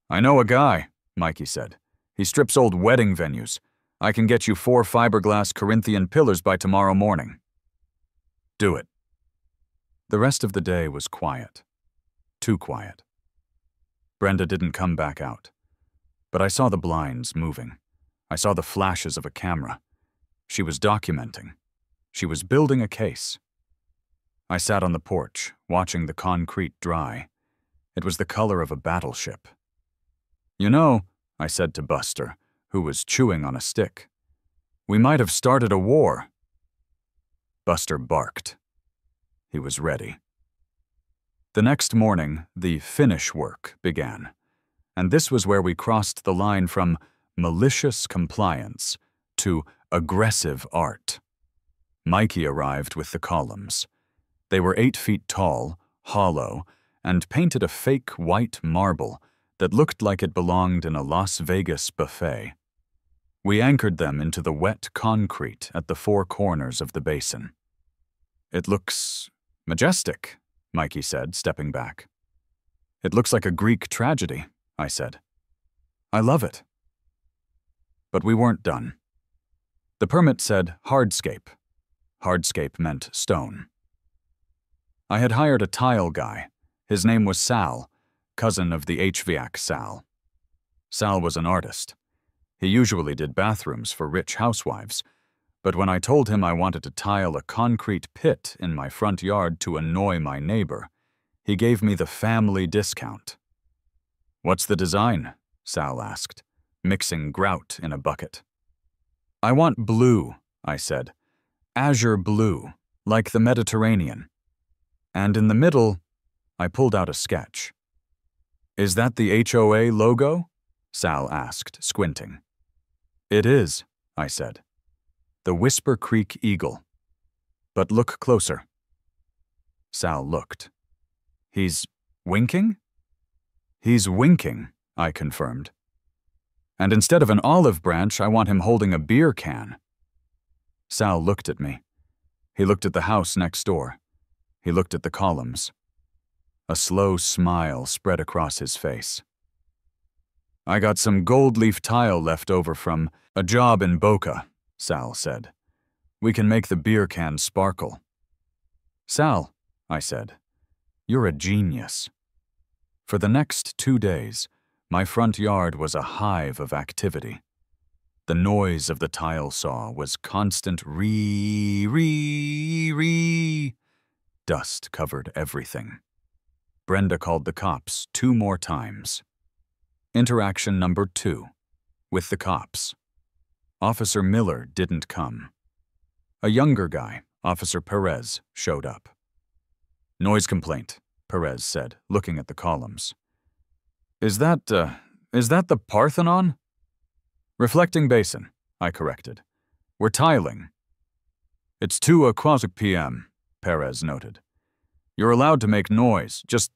"I know a guy," Mikey said. "He strips old wedding venues. I can get you 4 fiberglass Corinthian pillars by tomorrow morning." "Do it." The rest of the day was quiet. Too quiet. Brenda didn't come back out. But I saw the blinds moving. I saw the flashes of a camera. She was documenting. She was building a case. I sat on the porch, watching the concrete dry. It was the color of a battleship. "You know," I said to Buster, who was chewing on a stick, "we might have started a war." Buster barked. He was ready. The next morning, the finish work began, and this was where we crossed the line from malicious compliance to aggressive art. Mikey arrived with the columns. They were 8 feet tall, hollow, and painted a fake white marble that looked like it belonged in a Las Vegas buffet. We anchored them into the wet concrete at the 4 corners of the basin. "It looks majestic," Mikey said, stepping back. "It looks like a Greek tragedy," I said. "I love it." But we weren't done. The permit said hardscape. Hardscape meant stone. I had hired a tile guy. His name was Sal, cousin of the HVAC Sal. Sal was an artist. He usually did bathrooms for rich housewives, but when I told him I wanted to tile a concrete pit in my front yard to annoy my neighbor, he gave me the family discount. "What's the design?" Sal asked, mixing grout in a bucket. "I want blue," I said. "Azure blue, like the Mediterranean. And in the middle," I pulled out a sketch. "Is that the HOA logo?" Sal asked, squinting. "It is," I said. "The Whisper Creek Eagle. But look closer." Sal looked. "He's winking?" "He's winking," I confirmed. "And instead of an olive branch, I want him holding a beer can." Sal looked at me. He looked at the house next door. He looked at the columns. A slow smile spread across his face. "I got some gold leaf tile left over from a job in Boca," Sal said. "We can make the beer can sparkle." "Sal," I said, "you're a genius." For the next 2 days, my front yard was a hive of activity. The noise of the tile saw was constant ree, ree, ree. Dust covered everything. Brenda called the cops 2 more times. Interaction number 2, with the cops. Officer Miller didn't come. A younger guy, Officer Perez, showed up. "Noise complaint," Perez said, looking at the columns. Is that the Parthenon?" "Reflecting basin," I corrected. "We're tiling." "It's 2:00 p.m., Perez noted. "You're allowed to make noise, just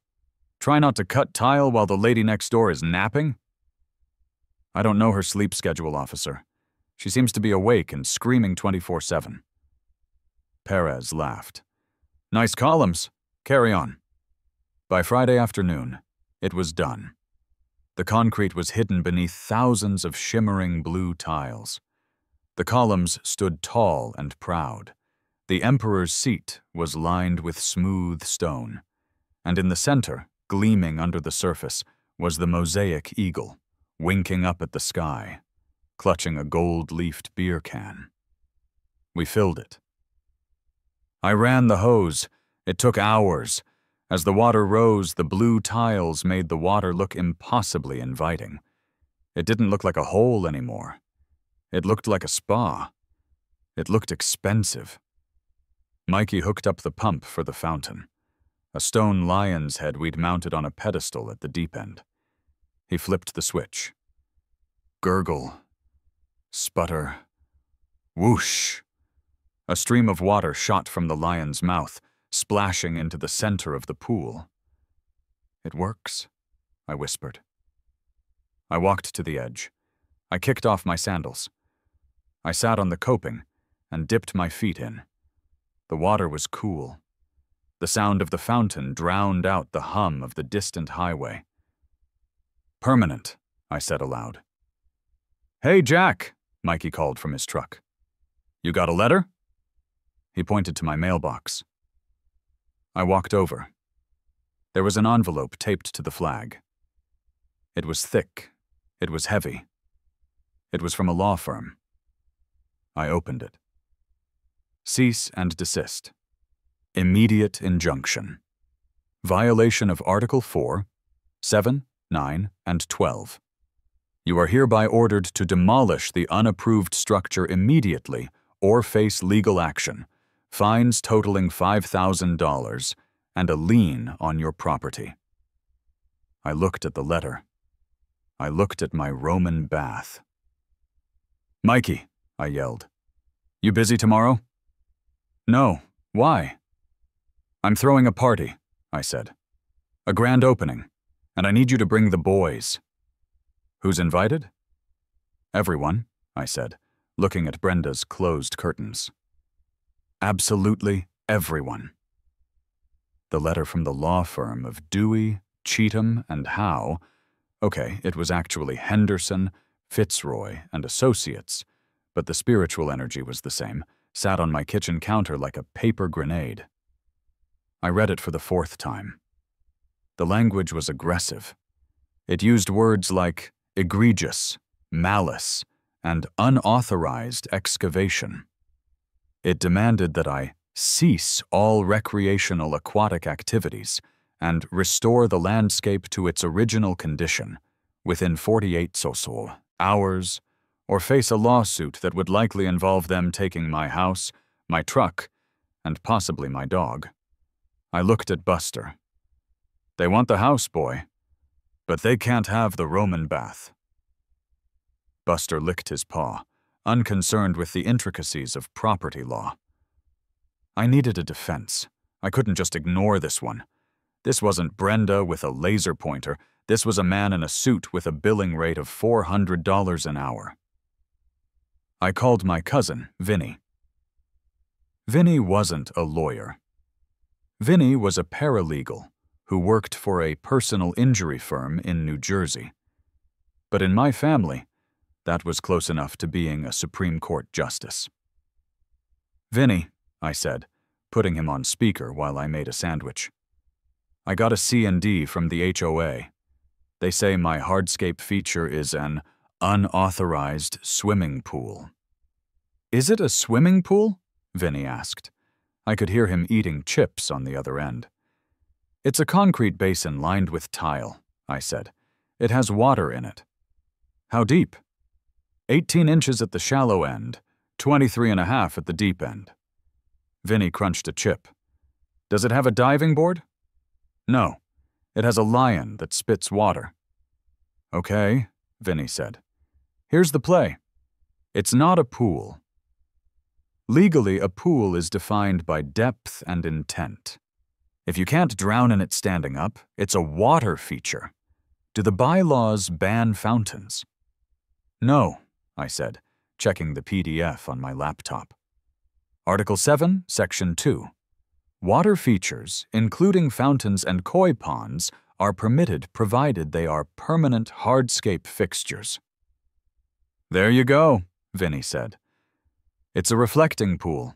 try not to cut tile while the lady next door is napping." "I don't know her sleep schedule, officer. She seems to be awake and screaming 24/7. Perez laughed. "Nice columns. Carry on." By Friday afternoon, it was done. The concrete was hidden beneath thousands of shimmering blue tiles. The columns stood tall and proud. The emperor's seat was lined with smooth stone, and in the center, gleaming under the surface, was the mosaic eagle, winking up at the sky, clutching a gold-leafed beer can. We filled it. I ran the hose. It took hours. As the water rose, the blue tiles made the water look impossibly inviting. It didn't look like a hole anymore. It looked like a spa. It looked expensive. Mikey hooked up the pump for the fountain, a stone lion's head we'd mounted on a pedestal at the deep end. He flipped the switch. Gurgle. Sputter. Whoosh. A stream of water shot from the lion's mouth, splashing into the center of the pool. "It works," I whispered. I walked to the edge. I kicked off my sandals. I sat on the coping and dipped my feet in. The water was cool. The sound of the fountain drowned out the hum of the distant highway. "Permanent," I said aloud. "Hey, Jack," Mikey called from his truck. "You got a letter?" He pointed to my mailbox. I walked over. There was an envelope taped to the flag. It was thick. It was heavy. It was from a law firm. I opened it. Cease and desist. Immediate injunction. Violation of Article 4, 7, 9, and 12. You are hereby ordered to demolish the unapproved structure immediately or face legal action, fines totaling $5,000, and a lien on your property. I looked at the letter. I looked at my Roman bath. "Mikey," I yelled. "You busy tomorrow?" "No. Why?" "I'm throwing a party," I said. "A grand opening, and I need you to bring the boys." "Who's invited?" "Everyone," I said, looking at Brenda's closed curtains. "Absolutely everyone." The letter from the law firm of Dewey, Cheatham, and Howe. Okay, it was actually Henderson, Fitzroy, and Associates, but the spiritual energy was the same, sat on my kitchen counter like a paper grenade. I read it for the 4th time. The language was aggressive. It used words like egregious, malice, and unauthorized excavation. It demanded that I cease all recreational aquatic activities and restore the landscape to its original condition within 48 hours, or face a lawsuit that would likely involve them taking my house, my truck, and possibly my dog. I looked at Buster. "They want the house, boy, but they can't have the Roman bath." Buster licked his paw, unconcerned with the intricacies of property law. I needed a defense. I couldn't just ignore this one. This wasn't Brenda with a laser pointer. This was a man in a suit with a billing rate of $400 an hour. I called my cousin, Vinny. Vinny wasn't a lawyer. Vinny was a paralegal who worked for a personal injury firm in New Jersey. But in my family, that was close enough to being a Supreme Court justice. "Vinny," I said, putting him on speaker while I made a sandwich. "I got a C&D from the HOA. They say my hardscape feature is an unauthorized swimming pool." "Is it a swimming pool?" Vinny asked. I could hear him eating chips on the other end. "It's a concrete basin lined with tile," I said. "It has water in it." "How deep?" 18 inches at the shallow end, 23.5 at the deep end. Vinny crunched a chip. "Does it have a diving board?" "No. It has a lion that spits water." "Okay," Vinny said. "Here's the play. It's not a pool. Legally, a pool is defined by depth and intent. If you can't drown in it standing up, it's a water feature. Do the bylaws ban fountains?" "No," I said, checking the PDF on my laptop. Article 7, Section 2. Water features, including fountains and koi ponds, are permitted provided they are permanent hardscape fixtures. "There you go," Vinny said. "It's a reflecting pool.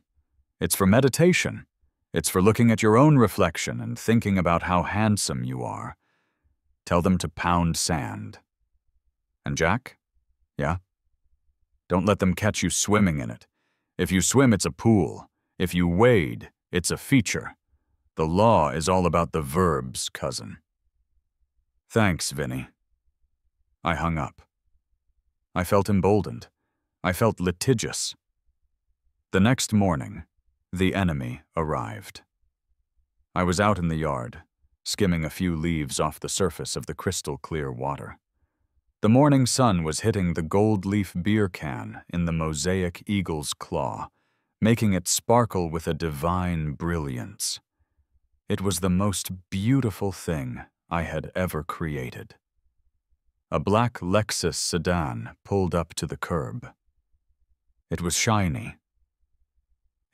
It's for meditation. It's for looking at your own reflection and thinking about how handsome you are. Tell them to pound sand." "And Jack?" "Yeah?" "Don't let them catch you swimming in it. If you swim, it's a pool. If you wade, it's a feature. The law is all about the verbs, cousin." "Thanks, Vinny." I hung up. I felt emboldened. I felt litigious. The next morning, the enemy arrived. I was out in the yard, skimming a few leaves off the surface of the crystal-clear water. The morning sun was hitting the gold leaf beer can in the mosaic eagle's claw, making it sparkle with a divine brilliance. It was the most beautiful thing I had ever created. A black Lexus sedan pulled up to the curb. It was shiny.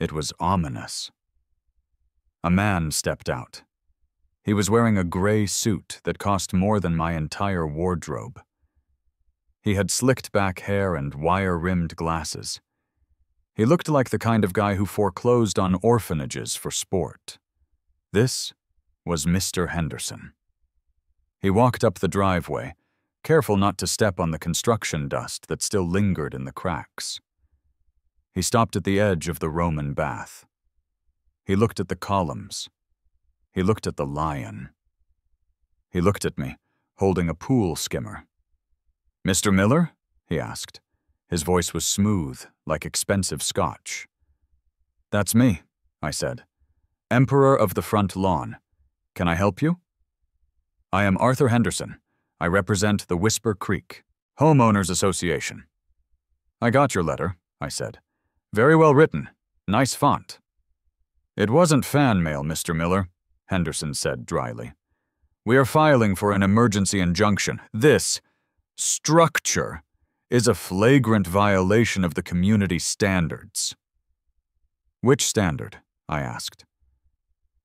It was ominous. A man stepped out. He was wearing a gray suit that cost more than my entire wardrobe. He had slicked back hair and wire-rimmed glasses. He looked like the kind of guy who foreclosed on orphanages for sport. This was Mr. Henderson. He walked up the driveway, careful not to step on the construction dust that still lingered in the cracks. He stopped at the edge of the Roman bath. He looked at the columns. He looked at the lion. He looked at me, holding a pool skimmer. "Mr. Miller?" he asked. His voice was smooth, like expensive scotch. "That's me," I said. "Emperor of the front lawn. Can I help you?" "I am Arthur Henderson. I represent the Whisper Creek Homeowners Association." "I got your letter," I said. "Very well written. Nice font." "It wasn't fan mail, Mr. Miller," Henderson said dryly. "We are filing for an emergency injunction. This structure is a flagrant violation of the community standards." "Which standard?" I asked.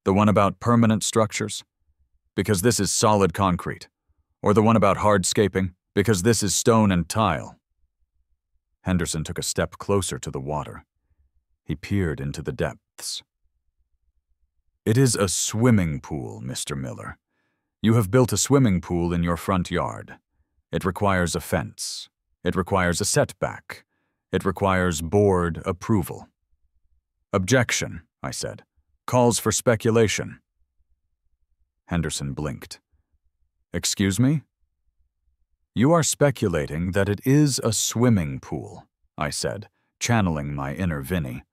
"The one about permanent structures? Because this is solid concrete. Or the one about hardscaping? Because this is stone and tile." Henderson took a step closer to the water. He peered into the depths. "It is a swimming pool, Mr. Miller. You have built a swimming pool in your front yard. It requires a fence. It requires a setback. It requires board approval." "Objection," I said. "Calls for speculation." Henderson blinked. "Excuse me?" "You are speculating that it is a swimming pool," I said, channeling my inner Vinny.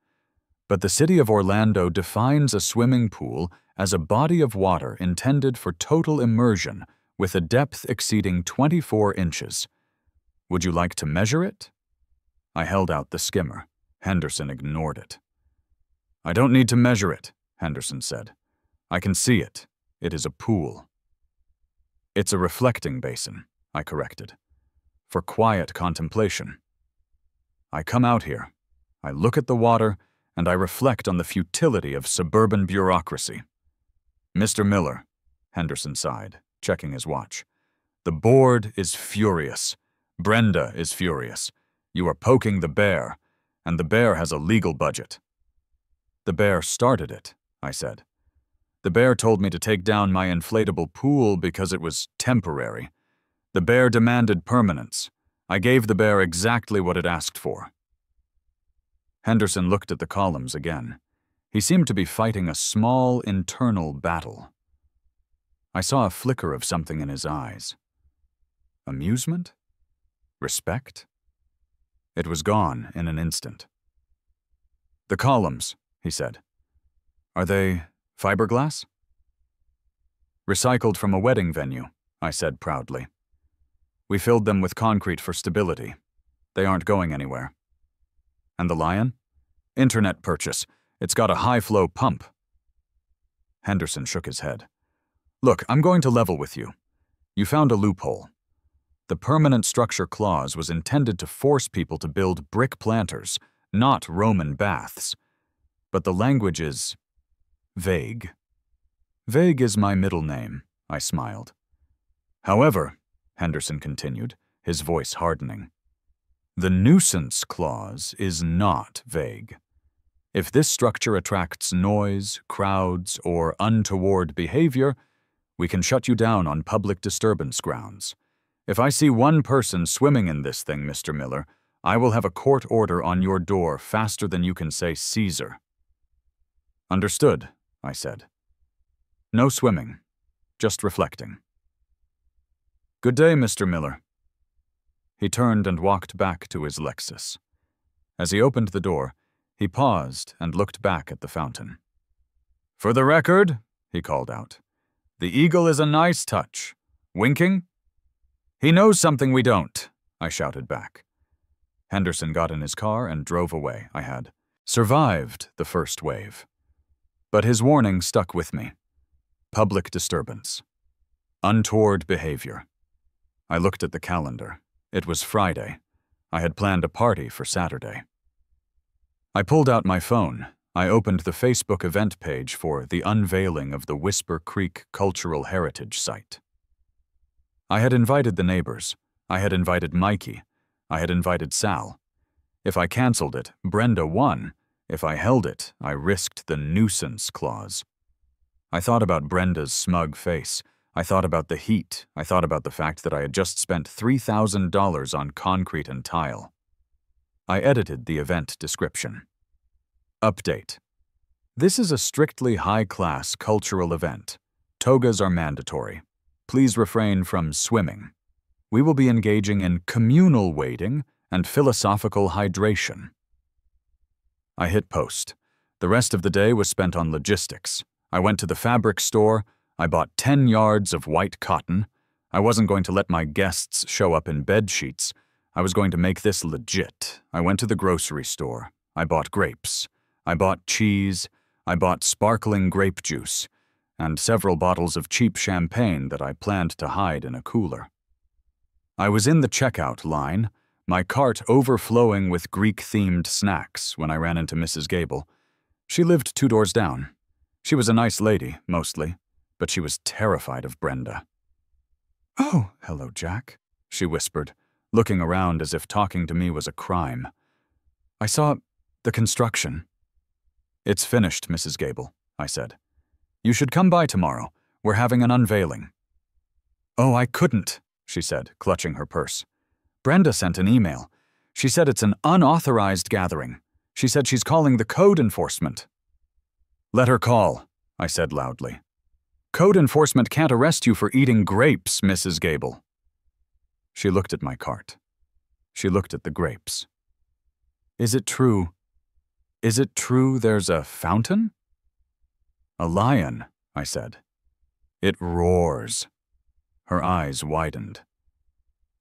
"But the city of Orlando defines a swimming pool as a body of water intended for total immersion with a depth exceeding 24 inches. Would you like to measure it?" I held out the skimmer. Henderson ignored it. "I don't need to measure it," Henderson said. "I can see it. It is a pool." "It's a reflecting basin," I corrected, "for quiet contemplation. I come out here, I look at the water, and I reflect on the futility of suburban bureaucracy." "Mr. Miller," Henderson sighed, checking his watch, "the board is furious. Brenda is furious. You are poking the bear, and the bear has a legal budget." "The bear started it," I said. "The bear told me to take down my inflatable pool because it was temporary. The bear demanded permanence. I gave the bear exactly what it asked for." Henderson looked at the columns again. He seemed to be fighting a small internal battle. I saw a flicker of something in his eyes. Amusement? Respect? It was gone in an instant. "The columns," he said. "Are they fiberglass?" "Recycled from a wedding venue," I said proudly. "We filled them with concrete for stability. They aren't going anywhere." "And the lion?" "Internet purchase. It's got a high-flow pump." Henderson shook his head. "Look, I'm going to level with you. You found a loophole. The permanent structure clause was intended to force people to build brick planters, not Roman baths. But the language is vague." "Vague is my middle name," I smiled. "However," Henderson continued, his voice hardening, "the nuisance clause is not vague. If this structure attracts noise, crowds, or untoward behavior, we can shut you down on public disturbance grounds. If I see one person swimming in this thing, Mr. Miller, I will have a court order on your door faster than you can say Caesar." "Understood," I said. "No swimming, just reflecting." "Good day, Mr. Miller." He turned and walked back to his Lexus. As he opened the door, he paused and looked back at the fountain. "For the record," he called out, "the eagle is a nice touch. Winking?" "He knows something we don't," I shouted back. Henderson got in his car and drove away. I had survived the first wave. But his warning stuck with me. Public disturbance. Untoward behavior. I looked at the calendar. It was Friday. I had planned a party for Saturday. I pulled out my phone. I opened the Facebook event page for the unveiling of the Whisper Creek Cultural Heritage Site. I had invited the neighbors. I had invited Mikey. I had invited Sal. If I canceled it, Brenda won. If I held it, I risked the nuisance clause. I thought about Brenda's smug face. I thought about the heat. I thought about the fact that I had just spent $3,000 on concrete and tile. I edited the event description. Update. This is a strictly high-class cultural event. Togas are mandatory. Please refrain from swimming. We will be engaging in communal wading and philosophical hydration. I hit post. The rest of the day was spent on logistics. I went to the fabric store. I bought 10 yards of white cotton. I wasn't going to let my guests show up in bed sheets. I was going to make this legit. I went to the grocery store. I bought grapes. I bought cheese. I bought sparkling grape juice and several bottles of cheap champagne that I planned to hide in a cooler. I was in the checkout line, my cart overflowing with Greek-themed snacks when I ran into Mrs. Gable. She lived 2 doors down. She was a nice lady, mostly, but she was terrified of Brenda. "Oh, hello, Jack," she whispered, looking around as if talking to me was a crime. "I saw the construction." "It's finished, Mrs. Gable," I said. "You should come by tomorrow. We're having an unveiling." "Oh, I couldn't," she said, clutching her purse. "Brenda sent an email. She said it's an unauthorized gathering. She said she's calling the code enforcement." "Let her call," I said loudly. "Code enforcement can't arrest you for eating grapes, Mrs. Gable." She looked at my cart. She looked at the grapes. "Is it true? Is it true there's a fountain?" "A lion," I said. "It roars." Her eyes widened.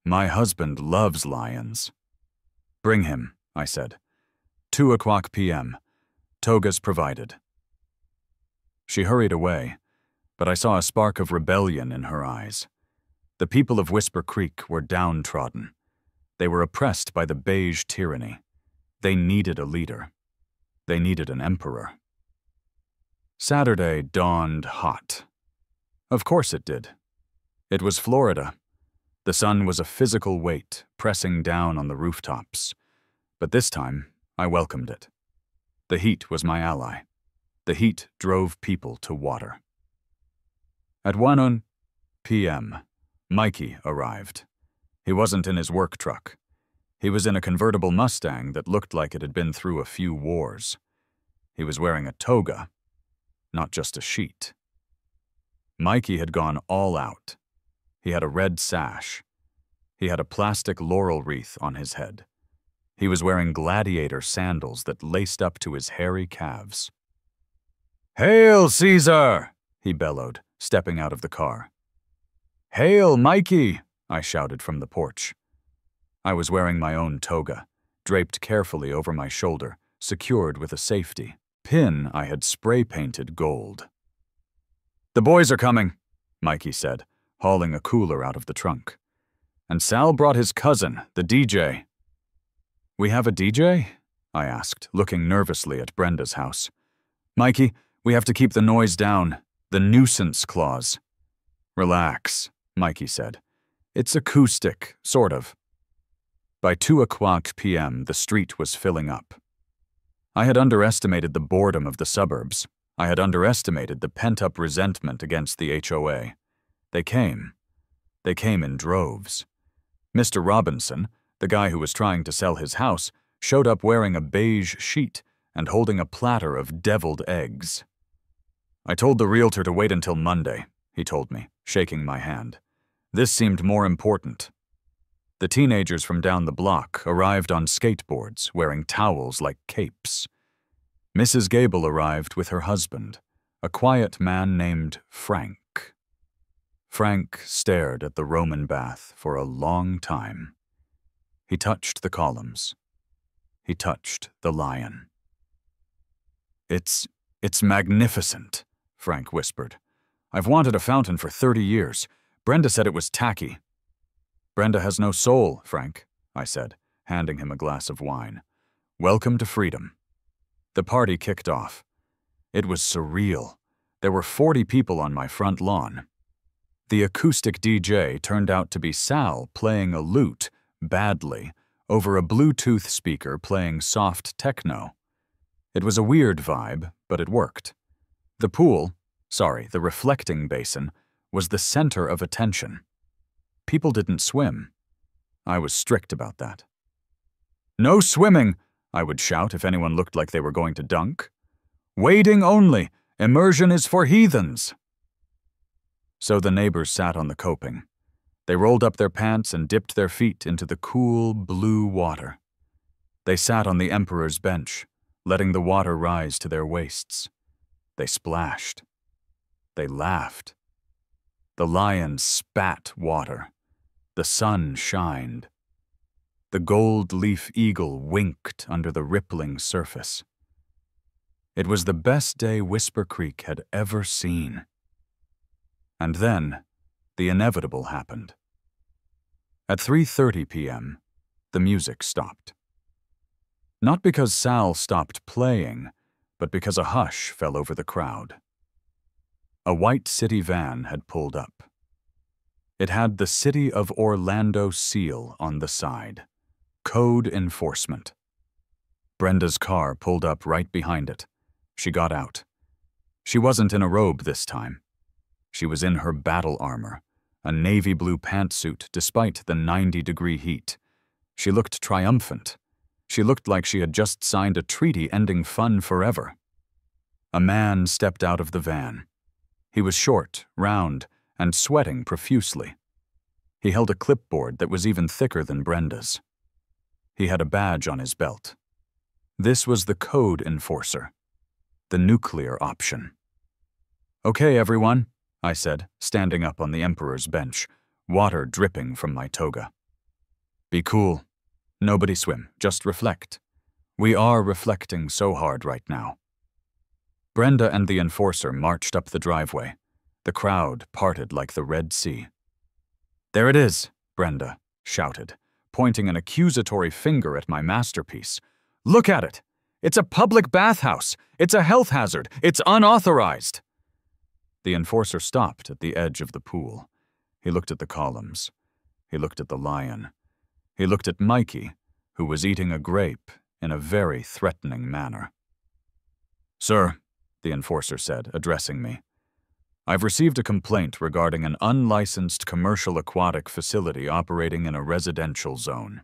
"My husband loves lions." "Bring him," I said. 2:00 p.m. Togas provided. She hurried away, but I saw a spark of rebellion in her eyes. The people of Whisper Creek were downtrodden. They were oppressed by the beige tyranny. They needed a leader. They needed an emperor. Saturday dawned hot. Of course it did. It was Florida. The sun was a physical weight pressing down on the rooftops. But this time, I welcomed it. The heat was my ally. The heat drove people to water. At 1 p.m., Mikey arrived. He wasn't in his work truck. He was in a convertible Mustang that looked like it had been through a few wars. He was wearing a toga, not just a sheet. Mikey had gone all out. He had a red sash. He had a plastic laurel wreath on his head. He was wearing gladiator sandals that laced up to his hairy calves. "Hail, Caesar!" he bellowed, stepping out of the car. "Hail, Mikey!" I shouted from the porch. I was wearing my own toga, draped carefully over my shoulder, secured with a safety pin I had spray-painted gold. "The boys are coming," Mikey said, hauling a cooler out of the trunk. "And Sal brought his cousin, the DJ." "We have a DJ?" I asked, looking nervously at Brenda's house. "Mikey, we have to keep the noise down. The nuisance clause." "Relax," Mikey said. "It's acoustic, sort of." By 2:00 p.m., the street was filling up. I had underestimated the boredom of the suburbs. I had underestimated the pent-up resentment against the HOA. They came. They came in droves. Mr. Robinson, the guy who was trying to sell his house, showed up wearing a beige sheet and holding a platter of deviled eggs. "I told the realtor to wait until Monday," he told me, shaking my hand. "This seemed more important." The teenagers from down the block arrived on skateboards, wearing towels like capes. Mrs. Gable arrived with her husband, a quiet man named Frank. Frank stared at the Roman bath for a long time. He touched the columns. He touched the lion. It's magnificent," Frank whispered. "I've wanted a fountain for 30 years. Brenda said it was tacky." "Brenda has no soul, Frank," I said, handing him a glass of wine. "Welcome to freedom." The party kicked off. It was surreal. There were 40 people on my front lawn. The acoustic DJ turned out to be Sal playing a lute, badly, over a Bluetooth speaker playing soft techno. It was a weird vibe, but it worked. The the reflecting basin, was the center of attention. People didn't swim. I was strict about that. "No swimming!" I would shout if anyone looked like they were going to dunk. "Wading only! Immersion is for heathens!" So the neighbors sat on the coping. They rolled up their pants and dipped their feet into the cool, blue water. They sat on the emperor's bench, letting the water rise to their waists. They splashed. They laughed. The lion spat water. The sun shined. The gold-leaf eagle winked under the rippling surface. It was the best day Whisper Creek had ever seen. And then, the inevitable happened. At 3:30 p.m., the music stopped. Not because Sal stopped playing, but because a hush fell over the crowd. A white city van had pulled up. It had the City of Orlando seal on the side. Code enforcement. Brenda's car pulled up right behind it. She got out. She wasn't in a robe this time. She was in her battle armor, a navy blue pantsuit despite the 90-degree heat. She looked triumphant. She looked like she had just signed a treaty ending fun forever. A man stepped out of the van. He was short, round, and sweating profusely. He held a clipboard that was even thicker than Brenda's. He had a badge on his belt. This was the code enforcer, the nuclear option. "Okay, everyone," I said, standing up on the emperor's bench, water dripping from my toga. "Be cool. Nobody swim, just reflect. We are reflecting so hard right now." Brenda and the enforcer marched up the driveway. The crowd parted like the Red Sea. "There it is," Brenda shouted, pointing an accusatory finger at my masterpiece. "Look at it! It's a public bathhouse! It's a health hazard! It's unauthorized!" The enforcer stopped at the edge of the pool. He looked at the columns. He looked at the lion. He looked at Mikey, who was eating a grape in a very threatening manner. "Sir," the enforcer said, addressing me, "I've received a complaint regarding an unlicensed commercial aquatic facility operating in a residential zone."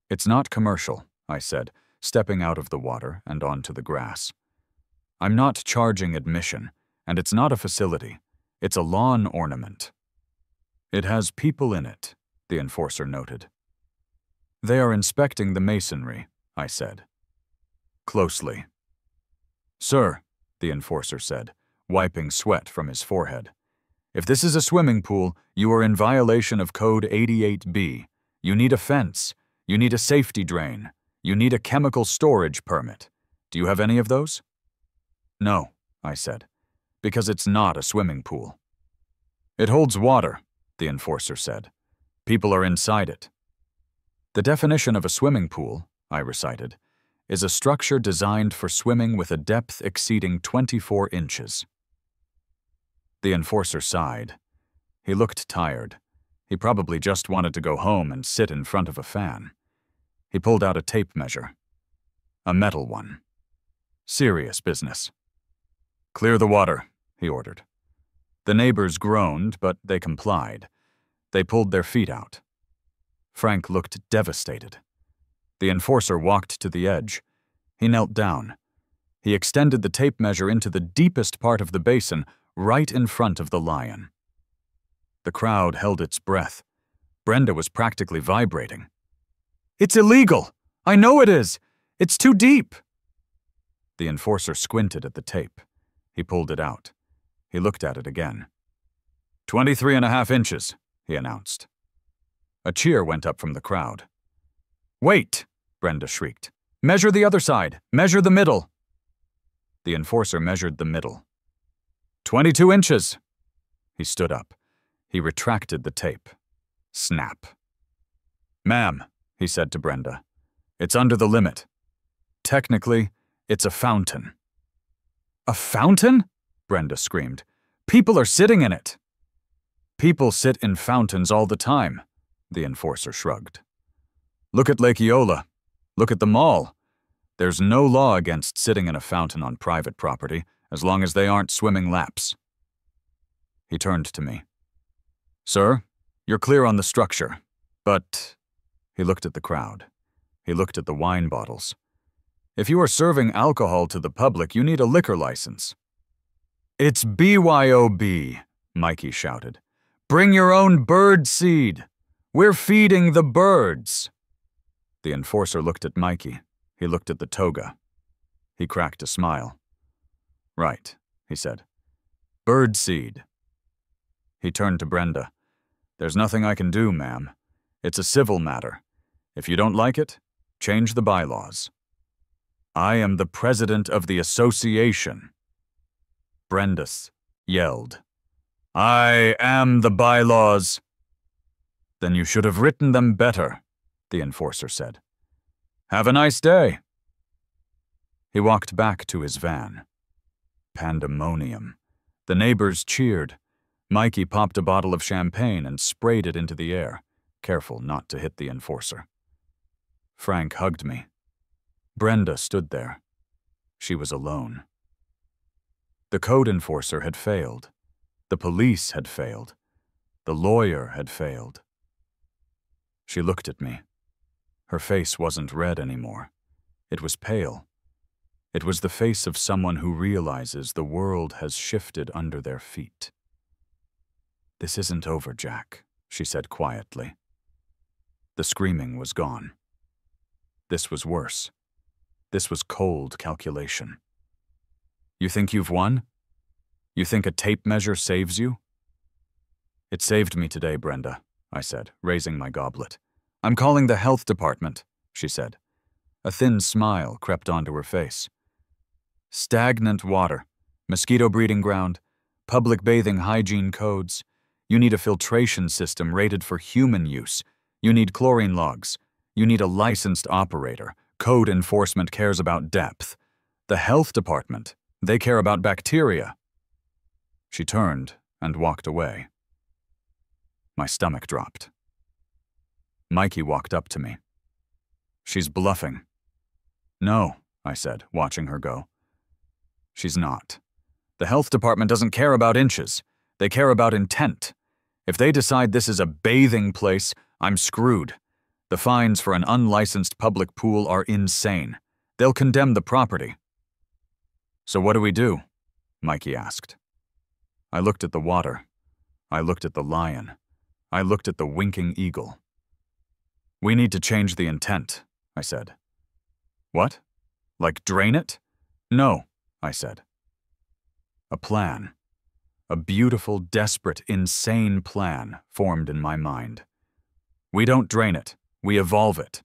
"It's not commercial," I said, stepping out of the water and onto the grass. "I'm not charging admission, and it's not a facility. It's a lawn ornament." "It has people in it," the enforcer noted. "They are inspecting the masonry," I said. "Closely." "Sir," the enforcer said, wiping sweat from his forehead, "if this is a swimming pool, you are in violation of Code 88B. You need a fence. You need a safety drain. You need a chemical storage permit. Do you have any of those?" "No," I said, "because it's not a swimming pool." "It holds water," the enforcer said. "People are inside it." "The definition of a swimming pool," I recited, "is a structure designed for swimming with a depth exceeding 24 inches. The enforcer sighed. He looked tired. He probably just wanted to go home and sit in front of a fan. He pulled out a tape measure. A metal one. Serious business. "Clear the water," he ordered. The neighbors groaned, but they complied. They pulled their feet out. Frank looked devastated. The enforcer walked to the edge. He knelt down. He extended the tape measure into the deepest part of the basin, right in front of the lion. The crowd held its breath. Brenda was practically vibrating. "It's illegal! I know it is! It's too deep!" The enforcer squinted at the tape. He pulled it out. He looked at it again. 23.5 inches, he announced. A cheer went up from the crowd. "Wait!" Brenda shrieked. "Measure the other side! Measure the middle!" The enforcer measured the middle. 22 inches! He stood up. He retracted the tape. Snap. "Ma'am," he said to Brenda, "it's under the limit. Technically, It's a fountain." "A fountain?" Brenda screamed. "People are sitting in it." "People sit in fountains all the time," the enforcer shrugged. "Look at Lake Eola. Look at the mall. There's no law against sitting in a fountain on private property, as long as they aren't swimming laps." He turned to me. "Sir, you're clear on the structure, but—" He looked at the crowd. He looked at the wine bottles. "If you are serving alcohol to the public, you need a liquor license." "It's BYOB," Mikey shouted. "Bring your own bird seed. We're feeding the birds." The enforcer looked at Mikey. He looked at the toga. He cracked a smile. "Right," he said. "Bird seed." He turned to Brenda. "There's nothing I can do, ma'am. It's a civil matter. If you don't like it, change the bylaws." "I am the president of the association." Brenda yelled. "I am the bylaws." "Then you should have written them better," the enforcer said. "Have a nice day." He walked back to his van. Pandemonium. The neighbors cheered. Mikey popped a bottle of champagne and sprayed it into the air, careful not to hit the enforcer. Frank hugged me. Brenda stood there. She was alone. The code enforcer had failed. The police had failed. The lawyer had failed. She looked at me. Her face wasn't red anymore. It was pale. It was the face of someone who realizes the world has shifted under their feet. "This isn't over, Jack," she said quietly. The screaming was gone. This was worse. This was cold calculation. "You think you've won? You think a tape measure saves you?" "It saved me today, Brenda," I said, raising my goblet. "I'm calling the health department," she said. A thin smile crept onto her face. "Stagnant water, mosquito breeding ground, public bathing hygiene codes. You need a filtration system rated for human use. You need chlorine logs. You need a licensed operator. Code enforcement cares about depth. The health department, they care about bacteria." She turned and walked away. My stomach dropped. Mikey walked up to me. "She's bluffing." "No," I said, watching her go. "She's not. The health department doesn't care about inches. They care about intent. If they decide this is a bathing place, I'm screwed. The fines for an unlicensed public pool are insane. They'll condemn the property." "So what do we do?" Mikey asked. I looked at the water. I looked at the lion. I looked at the winking eagle. "We need to change the intent," I said. "What? Like drain it?" "No," I said. A plan. A beautiful, desperate, insane plan formed in my mind. "We don't drain it. We evolve it."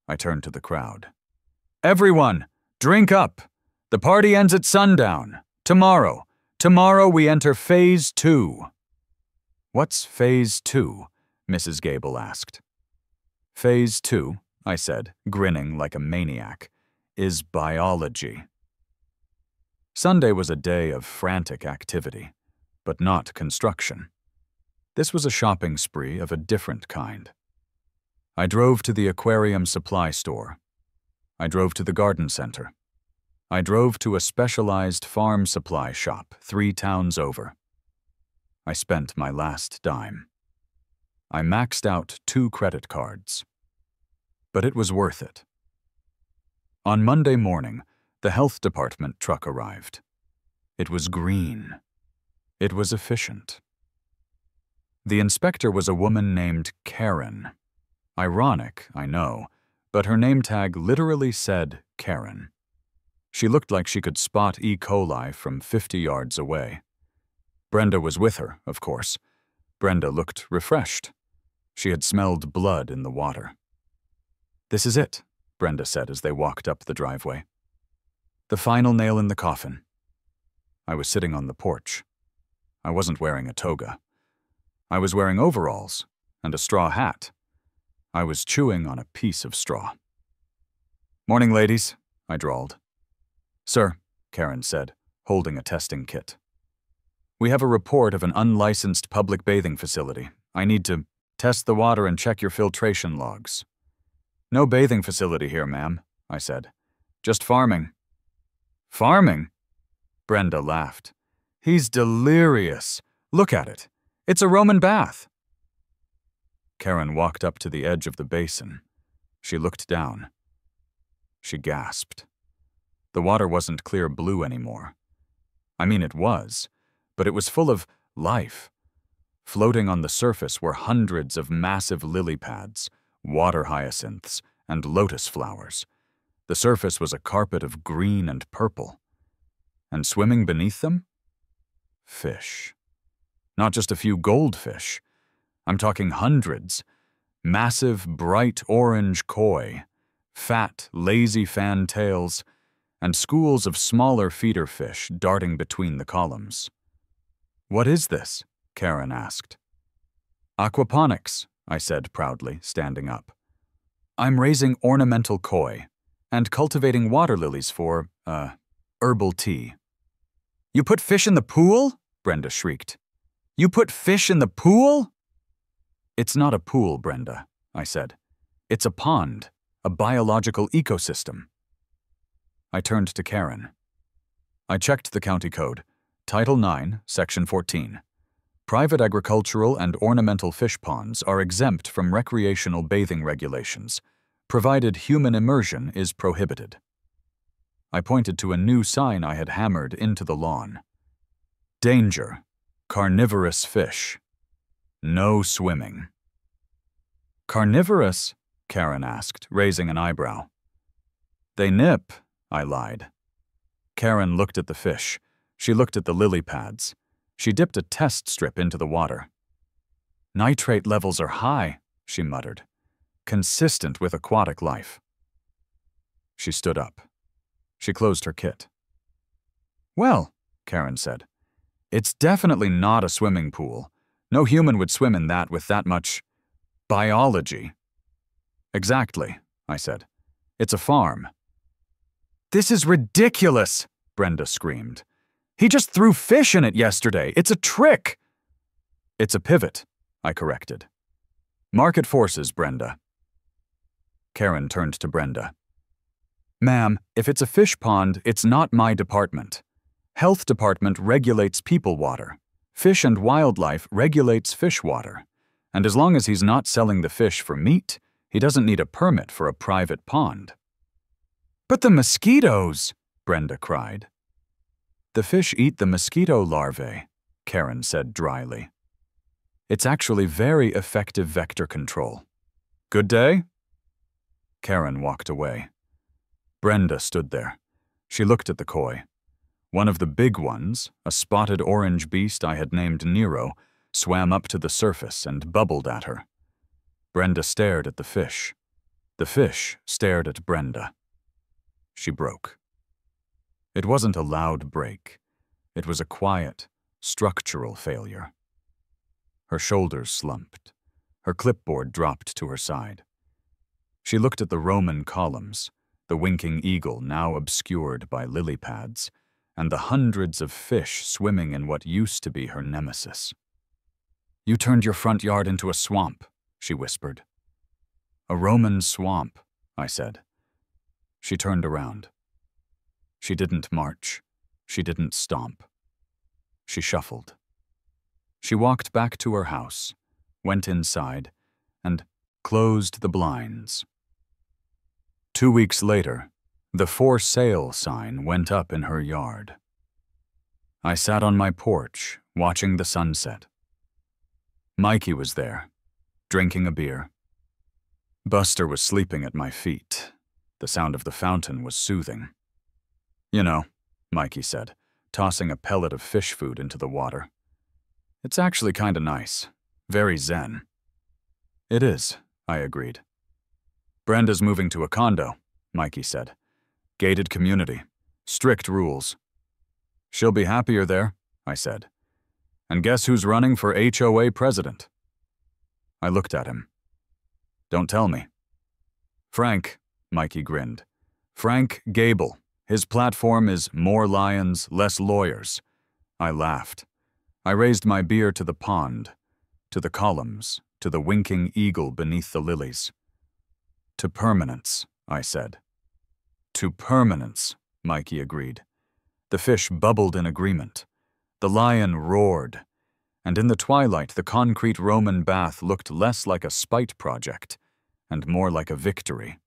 I turned to the crowd. "Everyone, drink up. The party ends at sundown. Tomorrow. Tomorrow we enter Phase 2. "What's Phase 2? Mrs. Gable asked. "Phase 2, I said, grinning like a maniac, "is biology." Sunday was a day of frantic activity, but not construction. This was a shopping spree of a different kind. I drove to the aquarium supply store. I drove to the garden center. I drove to a specialized farm supply shop 3 towns over. I spent my last dime. I maxed out 2 credit cards. But it was worth it. On Monday morning, the health department truck arrived. It was green. It was efficient. The inspector was a woman named Karen. Ironic, I know, but her name tag literally said Karen. She looked like she could spot E. coli from 50 yards away. Brenda was with her, of course. Brenda looked refreshed. She had smelled blood in the water. "This is it," Brenda said as they walked up the driveway. "The final nail in the coffin." I was sitting on the porch. I wasn't wearing a toga. I was wearing overalls and a straw hat. I was chewing on a piece of straw. "Morning, ladies," I drawled. Sir, Karen said, holding a testing kit. We have a report of an unlicensed public bathing facility. I need to test the water and check your filtration logs. No bathing facility here, ma'am, I said. Just farming. Farming? Brenda laughed. He's delirious. Look at it. It's a Roman bath. Karen walked up to the edge of the basin. She looked down. She gasped. The water wasn't clear blue anymore. I mean, it was, but it was full of life. Floating on the surface were hundreds of massive lily pads, water hyacinths, and lotus flowers. The surface was a carpet of green and purple. And swimming beneath them? Fish. Not just a few goldfish. I'm talking hundreds. Massive, bright orange koi, fat, lazy fantails, and schools of smaller feeder fish darting between the columns. What is this? Karen asked. Aquaponics, I said proudly, standing up. I'm raising ornamental koi and cultivating water lilies for, herbal tea. You put fish in the pool? Brenda shrieked. You put fish in the pool? It's not a pool, Brenda, I said. It's a pond, a biological ecosystem. I turned to Karen. I checked the county code, Title 9, Section 14. Private agricultural and ornamental fish ponds are exempt from recreational bathing regulations, provided human immersion is prohibited. I pointed to a new sign I had hammered into the lawn. Danger. Carnivorous fish. No swimming. Carnivorous? Karen asked, raising an eyebrow. They nip, I lied. Karen looked at the fish. She looked at the lily pads. She dipped a test strip into the water. Nitrate levels are high, she muttered, consistent with aquatic life. She stood up. She closed her kit. Well, Karen said, it's definitely not a swimming pool. No human would swim in that with that much biology. Exactly, I said. It's a farm. This is ridiculous, Brenda screamed. He just threw fish in it yesterday. It's a trick. It's a pivot, I corrected. Market forces, Brenda. Karen turned to Brenda. Ma'am, if it's a fish pond, it's not my department. Health department regulates people water. Fish and Wildlife regulates fish water. And as long as he's not selling the fish for meat, he doesn't need a permit for a private pond. But the mosquitoes, Brenda cried. The fish eat the mosquito larvae, Karen said dryly. It's actually very effective vector control. Good day? Karen walked away. Brenda stood there. She looked at the koi. One of the big ones, a spotted orange beast I had named Nero, swam up to the surface and bubbled at her. Brenda stared at the fish. The fish stared at Brenda. She broke. It wasn't a loud break. It was a quiet, structural failure. Her shoulders slumped. Her clipboard dropped to her side. She looked at the Roman columns, the winking eagle now obscured by lily pads, and the hundreds of fish swimming in what used to be her nemesis. You turned your front yard into a swamp, she whispered. A Roman swamp, I said. She turned around. She didn't march. She didn't stomp. She shuffled. She walked back to her house, went inside, and closed the blinds. 2 weeks later, the for sale sign went up in her yard. I sat on my porch, watching the sunset. Mikey was there, drinking a beer. Buster was sleeping at my feet. The sound of the fountain was soothing. You know, Mikey said, tossing a pellet of fish food into the water. It's actually kinda nice. Very zen. It is, I agreed. Brenda's moving to a condo, Mikey said. Gated community. Strict rules. She'll be happier there, I said. And guess who's running for HOA president? I looked at him. Don't tell me. Frank, Mikey grinned. Frank Gable. His platform is more lions, less lawyers. I laughed. I raised my beer to the pond, to the columns, to the winking eagle beneath the lilies. To permanence, I said. To permanence, Mikey agreed. The fish bubbled in agreement. The lion roared, and in the twilight the concrete Roman bath looked less like a spite project and more like a victory.